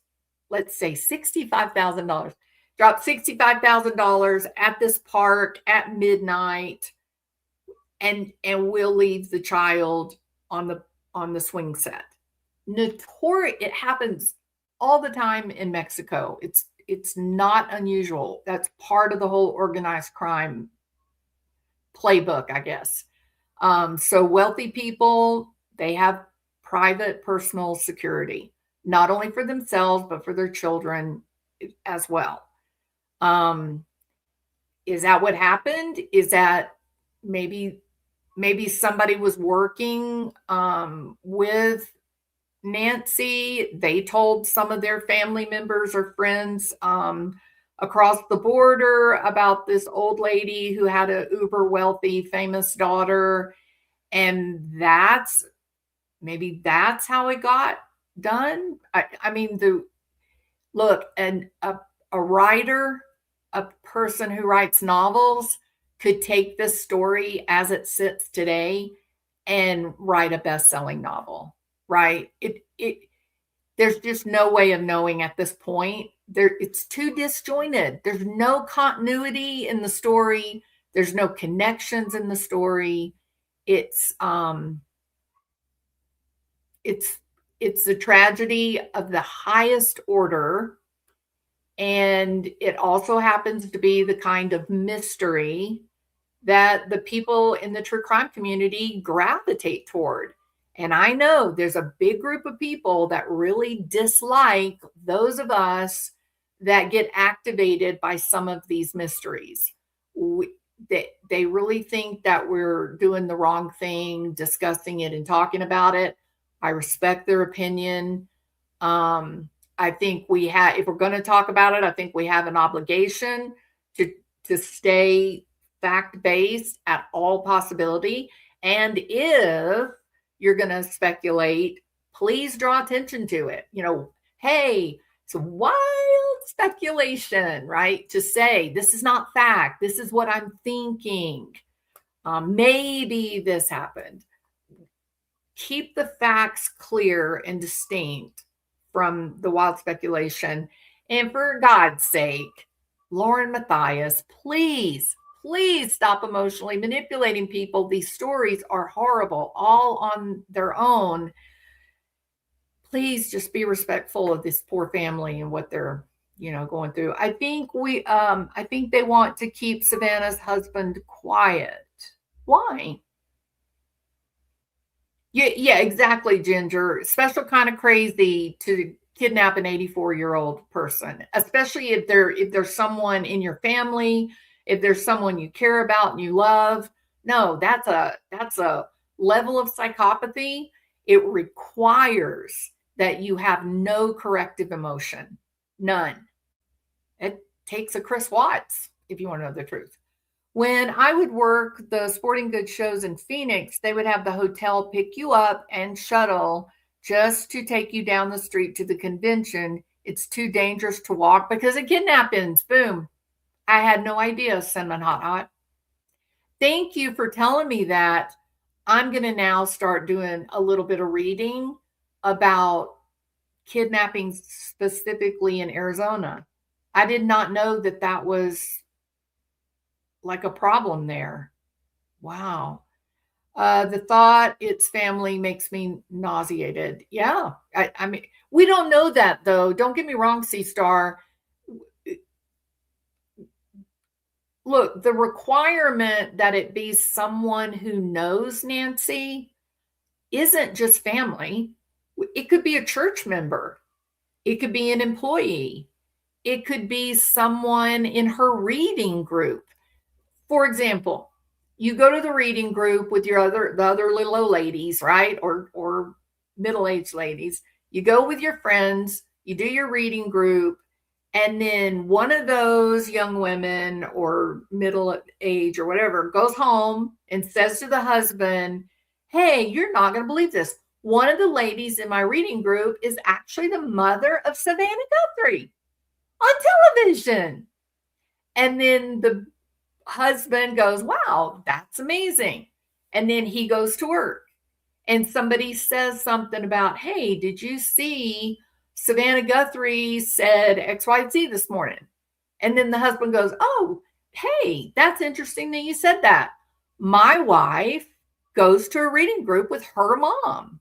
let's say, $65,000. Drop $65,000 at this park at midnight, and we'll leave the child on the swing set. Notorious. It happens all the time in Mexico. It's not unusual. That's part of the whole organized crime playbook, I guess. So wealthy people, they have private personal security, not only for themselves, but for their children as well. Is that what happened? Is that maybe somebody was working with Nancy? They told some of their family members or friends across the border about this old lady who had a uber wealthy, famous daughter. And maybe that's how it got done. I mean, a writer, a person who writes novels could take this story as it sits today and write a best-selling novel, right? There's just no way of knowing at this point. It's too disjointed. There's no continuity in the story. There's no connections in the story. It's a tragedy of the highest order. And it also happens to be the kind of mystery that the people in the true crime community gravitate toward. And I know there's a big group of people that really dislike those of us that get activated by some of these mysteries. They really think that we're doing the wrong thing, discussing it and talking about it. I respect their opinion. I think if we're going to talk about it, I think we have an obligation to stay fact-based at all possibility. And if you're going to speculate, please draw attention to it. Hey, it's wild speculation, right? To say this is not fact. This is what I'm thinking. Maybe this happened. Keep the facts clear and distinct from the wild speculation. And for God's sake, Lauren Matthias, please stop emotionally manipulating people. These stories are horrible, all on their own. Please just be respectful of this poor family and what they're, going through. I think they want to keep Savannah's husband quiet. Why? Yeah, exactly, Ginger. Special kind of crazy to kidnap an 84-year-old person, especially if there's someone in your family, if there's someone you care about and you love. No, that's a level of psychopathy. It requires that you have no corrective emotion. None. It takes a Chris Watts, if you want to know the truth. When I would work the sporting goods shows in Phoenix, they would have the hotel pick you up and shuttle just to take you down the street to the convention. It's too dangerous to walk because of kidnappings. Boom. I had no idea, Cinnamon Hot Hot. Thank you for telling me that. I'm going to now start doing a little bit of reading about kidnapping specifically in Arizona. I did not know that that was like a problem there. Wow. The thought its family makes me nauseated. Yeah. I mean, we don't know that though. Don't get me wrong, C-Star. Look, the requirement that it be someone who knows Nancy isn't just family. It could be a church member. It could be an employee. It could be someone in her reading group. For example, you go to the reading group with the other little old ladies, right? Or middle-aged ladies. You go with your friends, you do your reading group, and then one of those young women or middle age or whatever goes home and says to the husband, hey, you're not going to believe this. One of the ladies in my reading group is actually the mother of Savannah Guthrie on television. And then the husband goes, wow, that's amazing. And then he goes to work and somebody says something about, hey, did you see Savannah Guthrie said XYZ this morning? And then the husband goes, oh, hey, that's interesting that you said that. My wife goes to a reading group with her mom.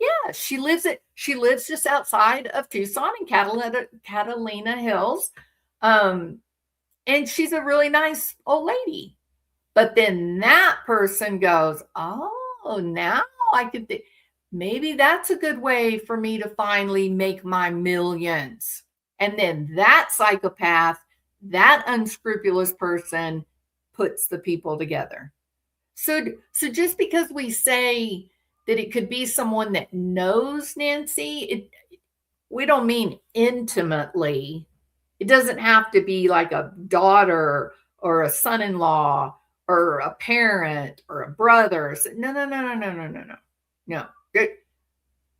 Yeah, she lives just outside of Tucson in Catalina Hills. And she's a really nice old lady. But then that person goes, oh, now I could think maybe that's a good way for me to finally make my millions. And then that psychopath, that unscrupulous person puts the people together. So just because we say that it could be someone that knows Nancy, we don't mean intimately. It doesn't have to be like a daughter or a son-in-law or a parent or a brother. No.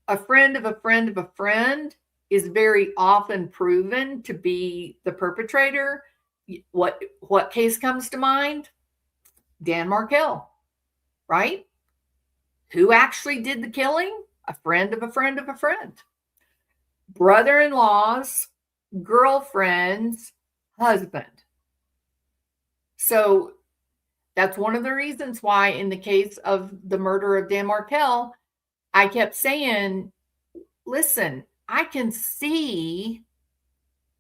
A friend of a friend of a friend is very often proven to be the perpetrator. What case comes to mind? Dan Markell, right? Who actually did the killing? A friend of a friend of a friend. Brother-in-laws, girlfriend's husband. So that's one of the reasons why in the case of the murder of Dan Markell, I kept saying, listen, I can see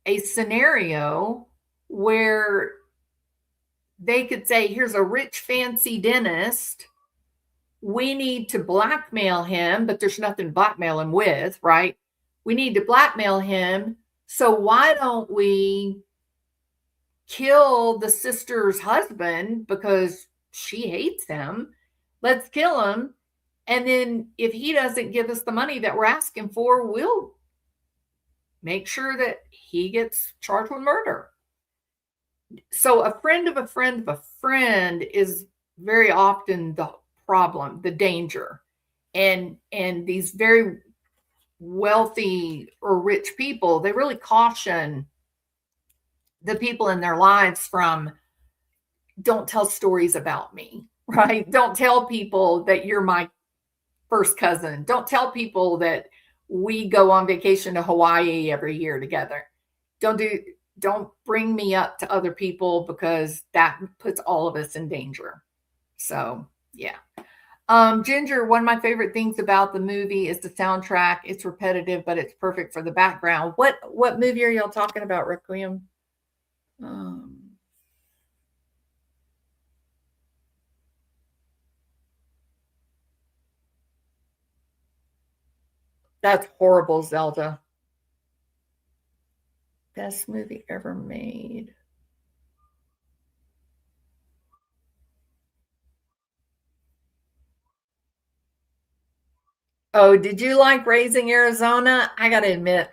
a scenario where they could say, here's a rich, fancy dentist. We need to blackmail him, but there's nothing to blackmail him with, right? We need to blackmail him. So why don't we kill the sister's husband because she hates him? Let's kill him. And then if he doesn't give us the money that we're asking for, we'll make sure that he gets charged with murder. So a friend of a friend of a friend is very often the problem, the danger. And these very wealthy or rich people, they really caution the people in their lives from, don't tell stories about me, right? Don't tell people that you're my first cousin. Don't tell people that we go on vacation to Hawaii every year together. Don't bring me up to other people because that puts all of us in danger. So, yeah. Ginger, one of my favorite things about the movie is the soundtrack. It's repetitive, but it's perfect for the background. What movie are y'all talking about, Requiem? That's horrible, Zelda. Best movie ever made. Oh, did you like Raising Arizona? I got to admit,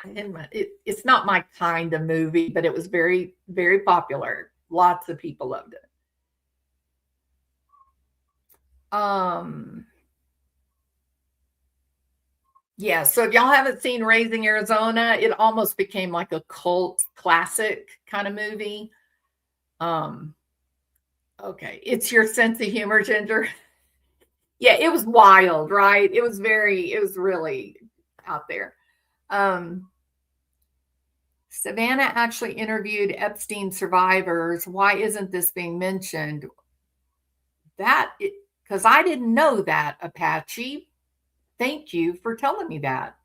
it's not my kind of movie, but it was very, very popular. Lots of people loved it. Yeah, so if y'all haven't seen Raising Arizona, it almost became like a cult classic kind of movie. Okay, it's your sense of humor, Ginger. Yeah, it was wild, right? It was really out there. Savannah actually interviewed Epstein survivors. Why isn't this being mentioned? Because I didn't know that, Apache. Thank you for telling me that.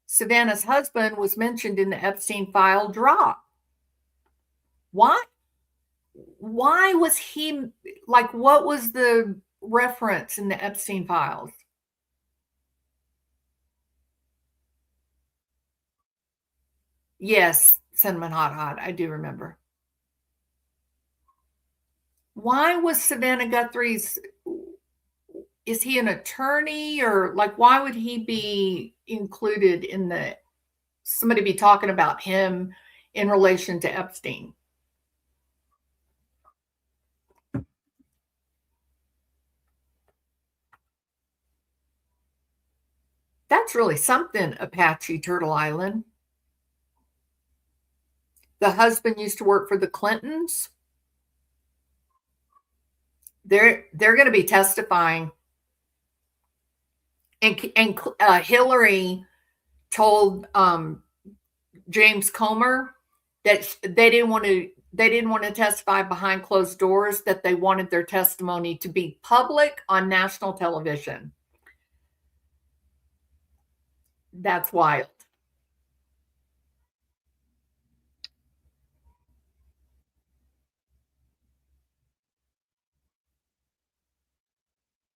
Savannah's husband was mentioned in the Epstein file drop. Why? Why was he, like, what was the reference in the Epstein files? Yes, Cinnamon Hot Hot. I do remember. Why was Savannah Guthrie's, is he an attorney, or like, why would he be included in the, somebody be talking about him in relation to Epstein? That's really something, Apache Turtle Island. The husband used to work for the Clintons. They're going to be testifying, and Hillary told James Comer that they didn't want to testify behind closed doors, that they wanted their testimony to be public on national television. That's wild.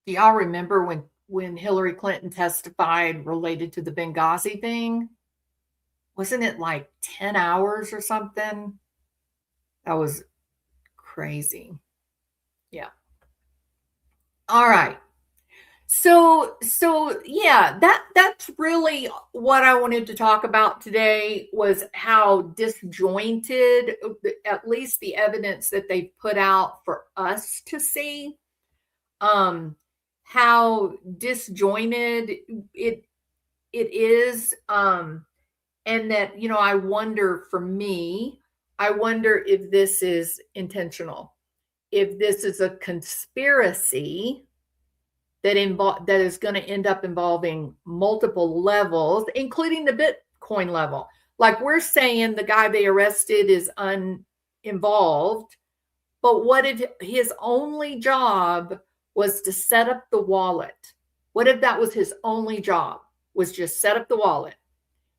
Do y'all remember when Hillary Clinton testified related to the Benghazi thing? Wasn't it like 10 hours or something? That was crazy. Yeah. All right. So yeah, that's really what I wanted to talk about today, was how disjointed, at least the evidence that they put out for us to see, how disjointed it is, and that, you know, I wonder if this is intentional, if this is a conspiracy that is going to end up involving multiple levels, including the Bitcoin level. Like, we're saying the guy they arrested is uninvolved, but what if his only job was to set up the wallet? What if that was his only job, was just set up the wallet,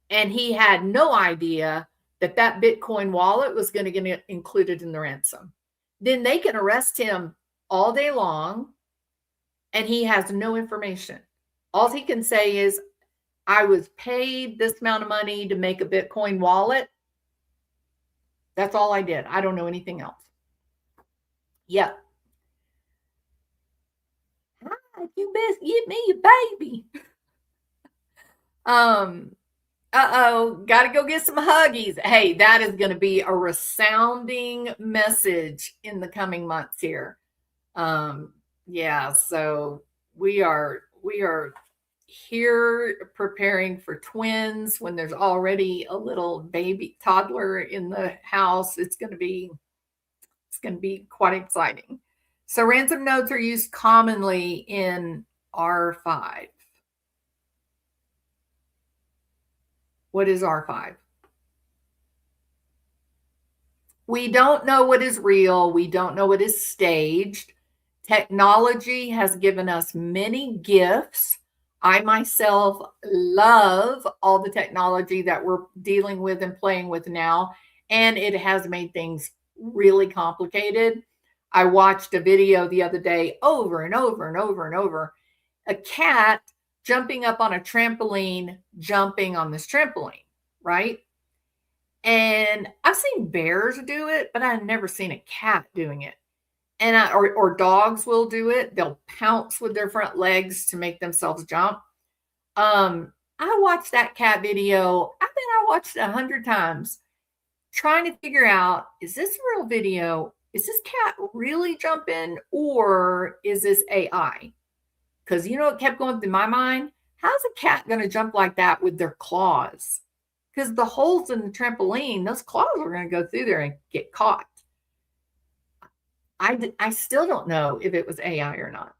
and he had no idea that that Bitcoin wallet was going to get included in the ransom? Then they can arrest him all day long, and he has no information. All he can say is, I was paid this amount of money to make a Bitcoin wallet. That's all I did. I don't know anything else. Yep. Hi, you best give me a baby. Gotta go get some huggies. Hey, that is going to be a resounding message in the coming months here. Yeah, so we are here preparing for twins when there's already a little baby toddler in the house. It's going to be quite exciting. So ransom notes are used commonly in R5. What is R5? We don't know what is real. We don't know what is staged. Technology has given us many gifts. I myself love all the technology that we're dealing with and playing with now, and it has made things really complicated. I watched a video the other day over and over and over and over. A cat jumping up on a trampoline, jumping on this trampoline, right? And I've seen bears do it, but I've never seen a cat doing it. And or dogs will do it. They'll pounce with their front legs to make themselves jump. I watched that cat video. I think I watched it 100 times, trying to figure out, is this a real video? is this cat really jumping or is this AI? Because, it kept going through my mind. How's a cat going to jump like that with their claws? Because the holes in the trampoline, those claws are going to go through there and get caught. I still don't know if it was AI or not.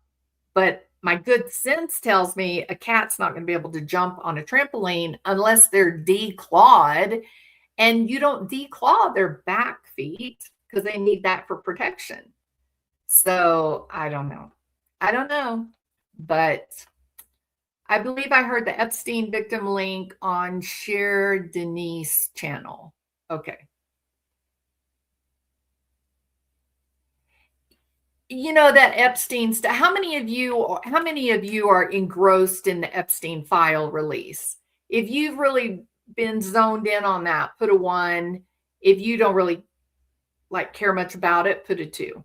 But my good sense tells me a cat's not going to be able to jump on a trampoline unless they're declawed. And you don't declaw their back feet because they need that for protection. So I don't know. But I believe I heard the Epstein victim link on Cher Denise channel. Okay. That Epstein stuff. How many of you are engrossed in the Epstein file release? If you've really been zoned in on that, put a 1. If you don't really care much about it, put a 2.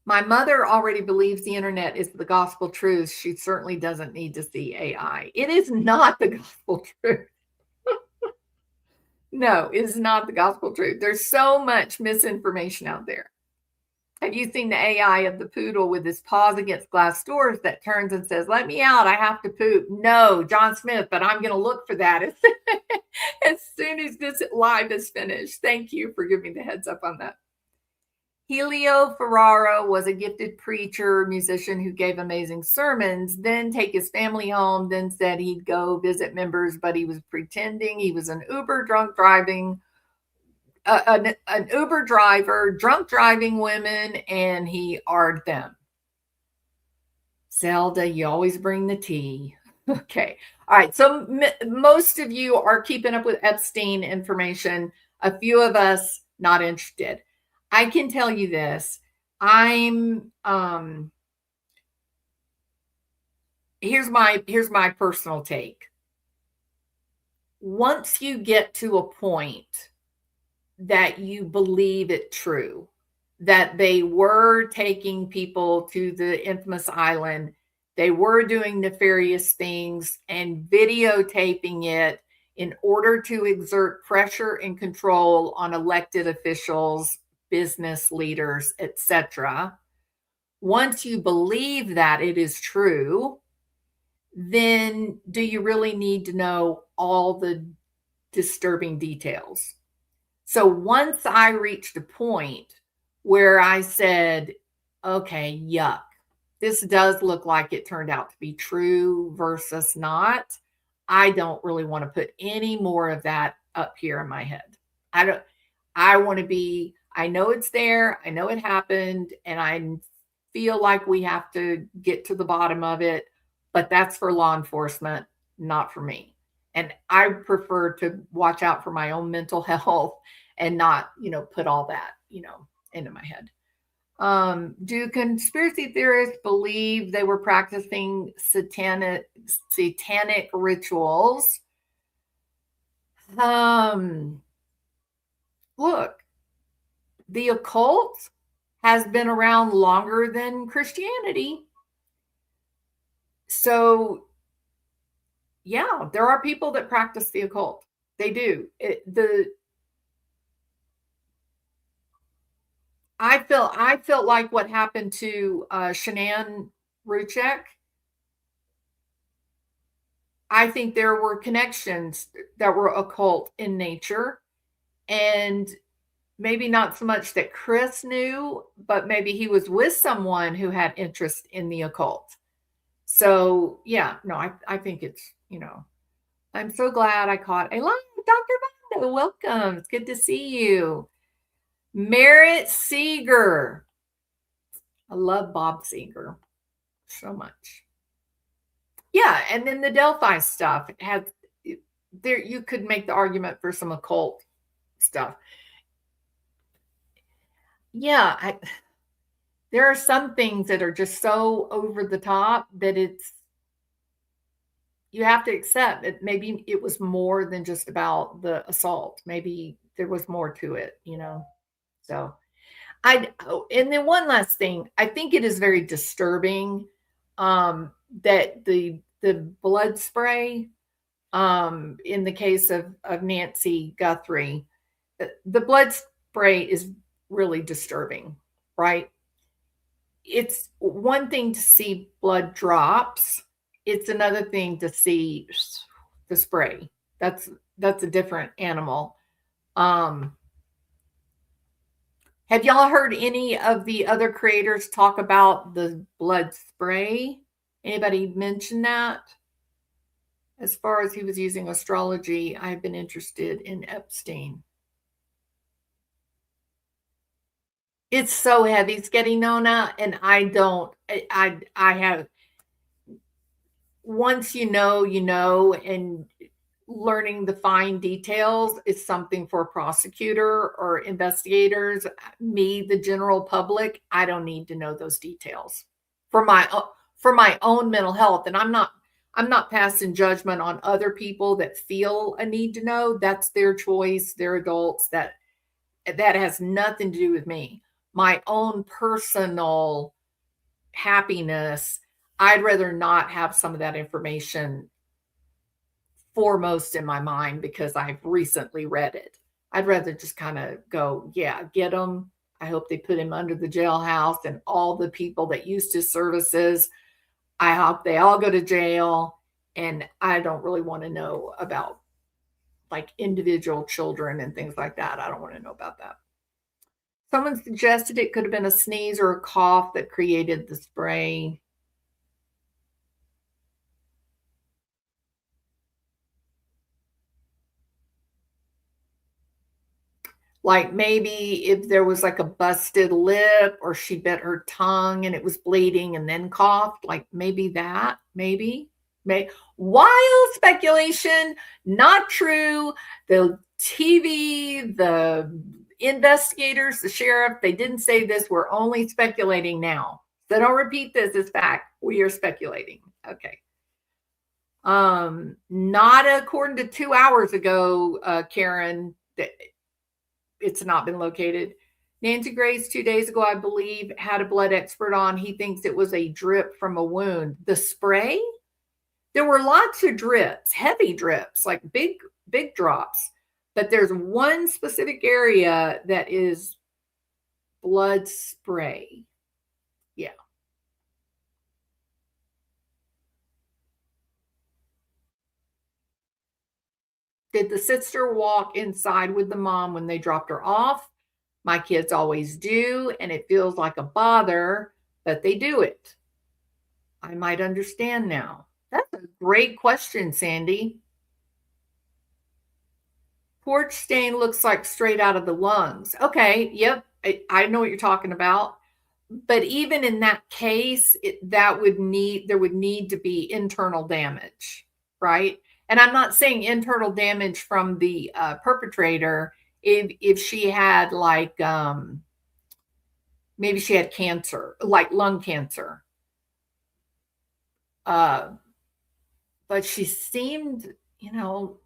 My mother already believes the internet is the gospel truth. She certainly doesn't need to see AI. It is not the gospel truth. No, it is not the gospel truth. There's so much misinformation out there. Have you seen the AI of the poodle with his paws against glass doors that turns and says, "Let me out, I have to poop"? No, John Smith, but I'm going to look for that as soon as this live is finished. Thank you for giving the heads up on that. Helio Ferraro was a gifted preacher, musician who gave amazing sermons, then take his family home, then said he'd go visit members, but he was pretending he was an Uber driver, drunk driving women, and he AR'd them. Zelda, you always bring the tea. Okay. All right. So most of you are keeping up with Epstein information. A few of us not interested. I can tell you this. Here's my personal take. Once you get to a point that you believe it true, that they were taking people to the infamous island, they were doing nefarious things and videotaping it in order to exert pressure and control on elected officials, business leaders, etc. Once you believe that it is true, then do you really need to know all the disturbing details? So once I reached a point where I said, okay, yuck, this does look like it turned out to be true versus not, I don't really want to put any more of that up here in my head. I want to be, I know it's there, I know it happened, and I feel like we have to get to the bottom of it, but that's for law enforcement, not for me. And I prefer to watch out for my own mental health and not, put all that, into my head. Do conspiracy theorists believe they were practicing satanic rituals? Look, the occult has been around longer than Christianity. So, yeah, there are people that practice the occult. They do. I felt like what happened to Shanann Ruchek. I think there were connections that were occult in nature, and maybe not so much that Chris knew, but maybe he was with someone who had interest in the occult. So yeah, no, I think it's, I'm so glad I caught a line. Dr. Vanda, welcome. It's good to see you. Merritt Seeger. I love Bob Seeger so much. Yeah, and then the Delphi stuff had there. You could make the argument for some occult stuff. Yeah, there are some things that are just so over the top that you have to accept that maybe it was more than just about the assault. Maybe there was more to it, So and then one last thing, I think it is very disturbing that the blood spray in the case of Nancy Guthrie, the blood spray is really disturbing, right? It's one thing to see blood drops. It's another thing to see the spray. That's a different animal. Have y'all heard any of the other creators talk about the blood spray? Anybody mention that? As far as he was using astrology, I've been interested in Epstein. It's so heavy, Sketty Nona, and I have, once you know, and learning the fine details is something for a prosecutor or investigators. Me, the general public, I don't need to know those details for my own mental health. And I'm not passing judgment on other people that feel a need to know. That's their choice. They're adults. That has nothing to do with me. My own personal happiness, I'd rather not have some of that information foremost in my mind because I've recently read it. I'd rather just kind of go, yeah, get him. I hope they put him under the jailhouse, and all the people that used his services, I hope they all go to jail. And I don't really want to know about like individual children and things like that. I don't want to know about that. Someone suggested it could have been a sneeze or a cough that created the spray. Like maybe if there was like a busted lip, or she bit her tongue and it was bleeding and then coughed, like maybe that, maybe. Wild speculation, not true. The TV, the investigators, the sheriff, they didn't say this. We're only speculating now. So don't repeat this as fact. We are speculating. Okay. Not according to 2 hours ago, Karen, it's not been located. Nancy Grace 2 days ago, I believe, had a blood expert on. He thinks it was a drip from a wound. The spray? There were lots of drips, heavy drips, like big drops. But there's one specific area that is blood spray. Yeah. Did the sister walk inside with the mom when they dropped her off? My kids always do, and it feels like a bother, but they do it. I might understand now. That's a great question, Sandy. Porch stain looks like straight out of the lungs. Okay, yep, I know what you're talking about. But even in that case, there would need to be internal damage, right? And I'm not saying internal damage from the perpetrator. If she had like maybe she had cancer, like lung cancer. But she seemed, I don't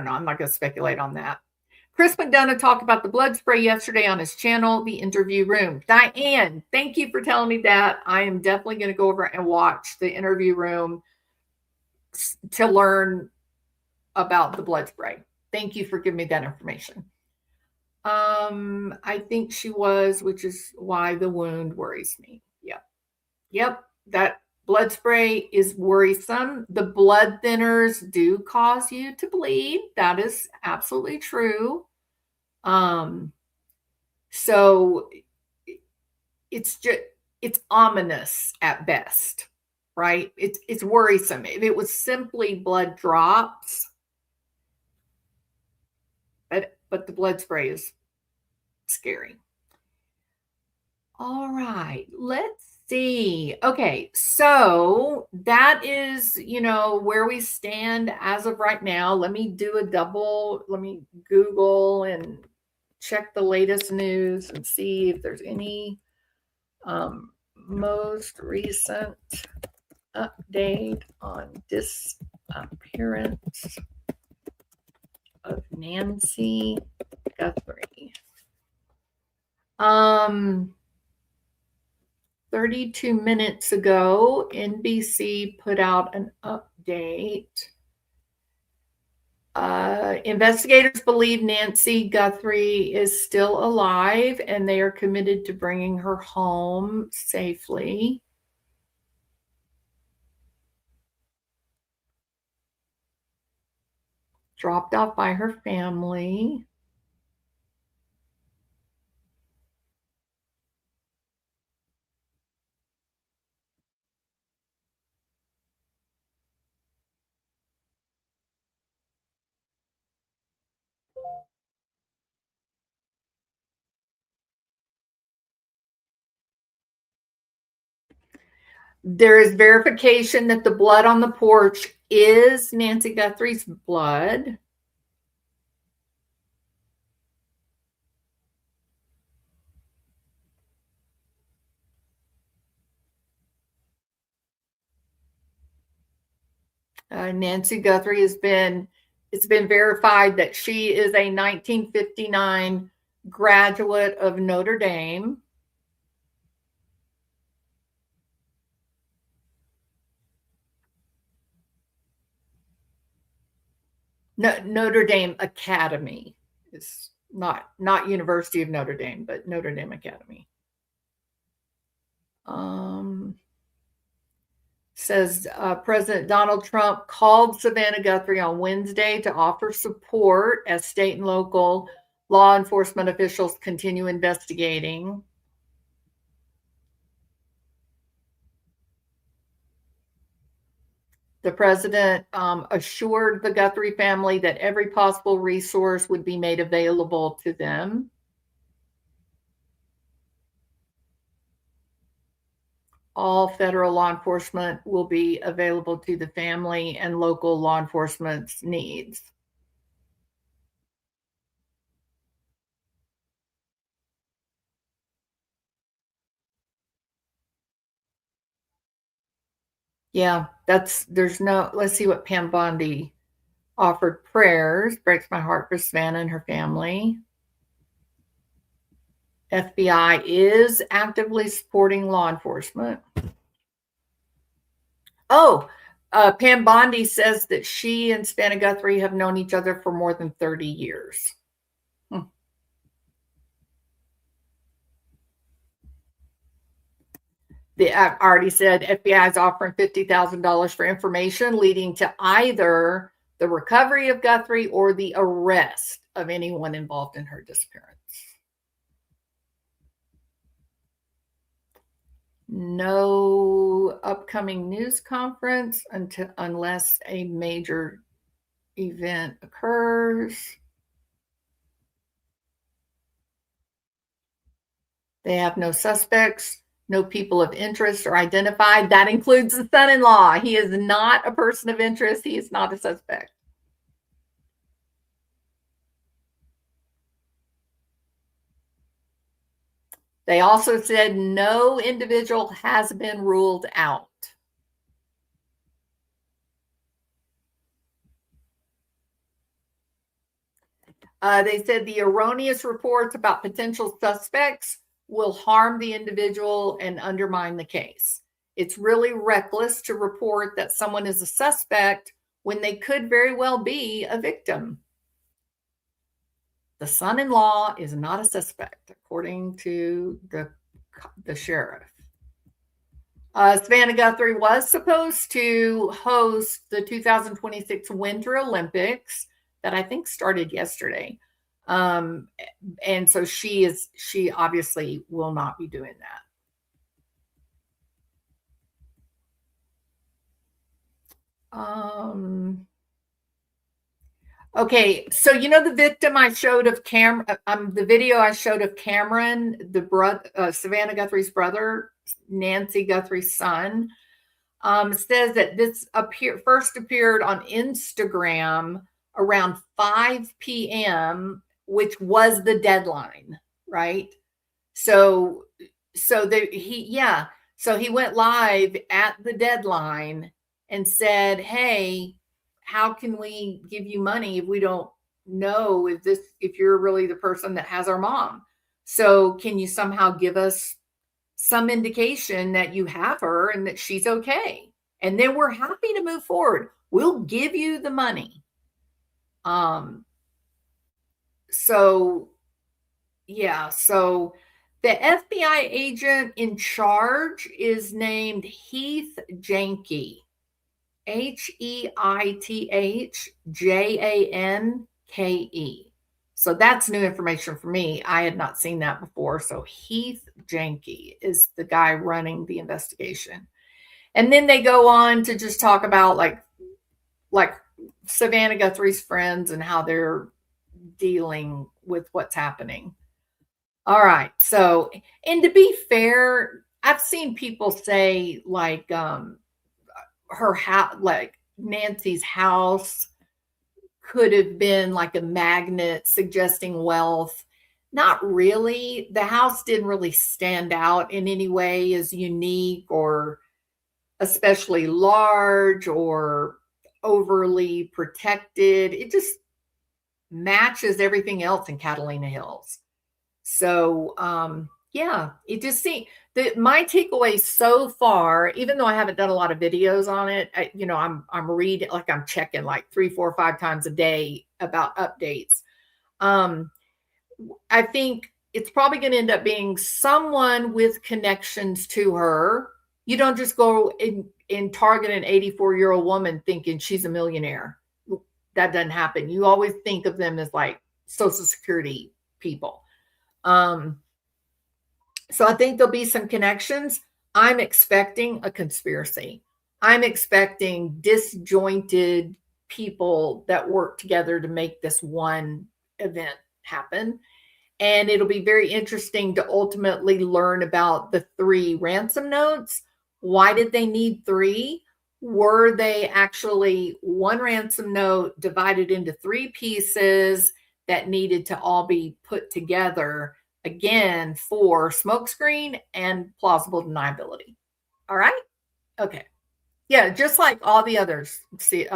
know. I'm not going to speculate on that. Chris McDonough talked about the blood spray yesterday on his channel, The Interview Room. Diane, thank you for telling me that. I am definitely going to go over and watch The Interview Room to learn about the blood spray. Thank you for giving me that information. I think she was, which is why the wound worries me. Yep. That blood spray is worrisome. The blood thinners do cause you to bleed. That is absolutely true. So it's ominous at best, right? It's worrisome. If it was simply blood drops, but the blood spray is scary. All right, let's see. Okay, so that is, where we stand as of right now. Let me Google and check the latest news and see if there's any most recent update on disappearance of Nancy Guthrie. 32 minutes ago, NBC put out an update. Investigators believe Nancy Guthrie is still alive, and they are committed to bringing her home safely. Dropped off by her family. There is verification that the blood on the porch is Nancy Guthrie's blood. Nancy Guthrie it's been verified that she is a 1959 graduate of Notre Dame. Notre Dame Academy. It's not University of Notre Dame, but Notre Dame Academy. Says President Donald Trump called Savannah Guthrie on Wednesday to offer support as state and local law enforcement officials continue investigating. The president assured the Guthrie family that every possible resource would be made available to them. All federal law enforcement will be available to the family and local law enforcement's needs. Yeah, let's see what Pam Bondi offered prayers. Breaks my heart for Savannah and her family. FBI is actively supporting law enforcement. Pam Bondi says that she and Savannah Guthrie have known each other for more than 30 years. I've already said FBI is offering $50,000 for information leading to either the recovery of Guthrie or the arrest of anyone involved in her disappearance. No upcoming news conference unless a major event occurs. They have no suspects, no people of interest are identified. That includes the son-in-law. He is not a person of interest. He is not a suspect. They also said no individual has been ruled out. They said the erroneous reports about potential suspects will harm the individual and undermine the case. It's really reckless to report that someone is a suspect when they could very well be a victim. The son-in-law is not a suspect, according to the sheriff. Savannah Guthrie was supposed to host the 2026 Winter Olympics that I think started yesterday. And so she obviously will not be doing that. Okay, so the victim I showed of the video I showed of Cameron, the brother, Savannah Guthrie's brother, Nancy Guthrie's son, says that this first appeared on Instagram around 5 p.m., which was the deadline, right? So he went live at the deadline and said, "Hey, how can we give you money if we don't know if you're really the person that has our mom? So can you somehow give us some indication that you have her and that she's okay? And then we're happy to move forward. We'll give you the money." So yeah, so the FBI agent in charge is named Heath Janke. Heithjanke. So that's new information for me. I had not seen that before. So Heath Janke is the guy running the investigation. And then they go on to just talk about like Savannah Guthrie's friends and how they're dealing with what's happening. All right. So, and to be fair, I've seen people say like her house, like Nancy's house could have been like a magnet suggesting wealth. Not really. The house didn't really stand out in any way as unique or especially large or overly protected. It just matches everything else in Catalina Hills. So, yeah, it just seemed that my takeaway so far, even though I haven't done a lot of videos on it, I'm reading, like I'm checking like 3, 4, 5 times a day about updates. I think it's probably going to end up being someone with connections to her. You don't just go and target an 84-year-old woman thinking she's a millionaire. That doesn't happen. You always think of them as like Social Security people. So I think there'll be some connections. I'm expecting a conspiracy. I'm expecting disjointed people that work together to make this one event happen. And it'll be very interesting to ultimately learn about the 3 ransom notes. Why did they need 3? Were they actually one ransom note divided into 3 pieces that needed to all be put together, again, for smokescreen and plausible deniability? All right? Okay. Yeah, just like all the others,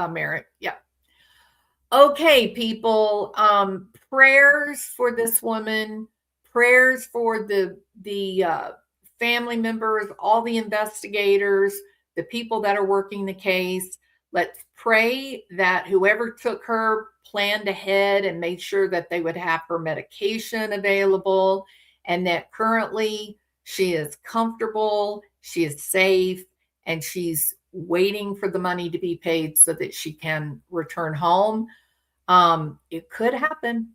Merritt. Yeah. Okay, people. Prayers for this woman, prayers for the family members, all the investigators, the people that are working the case. Let's pray that whoever took her planned ahead and made sure that they would have her medication available, and that currently she is comfortable, she is safe, and she's waiting for the money to be paid so that she can return home. It could happen.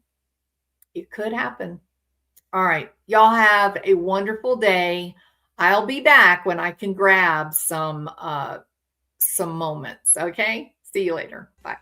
It could happen. All right. Y'all have a wonderful day. I'll be back when I can grab some moments. Okay. See you later. Bye.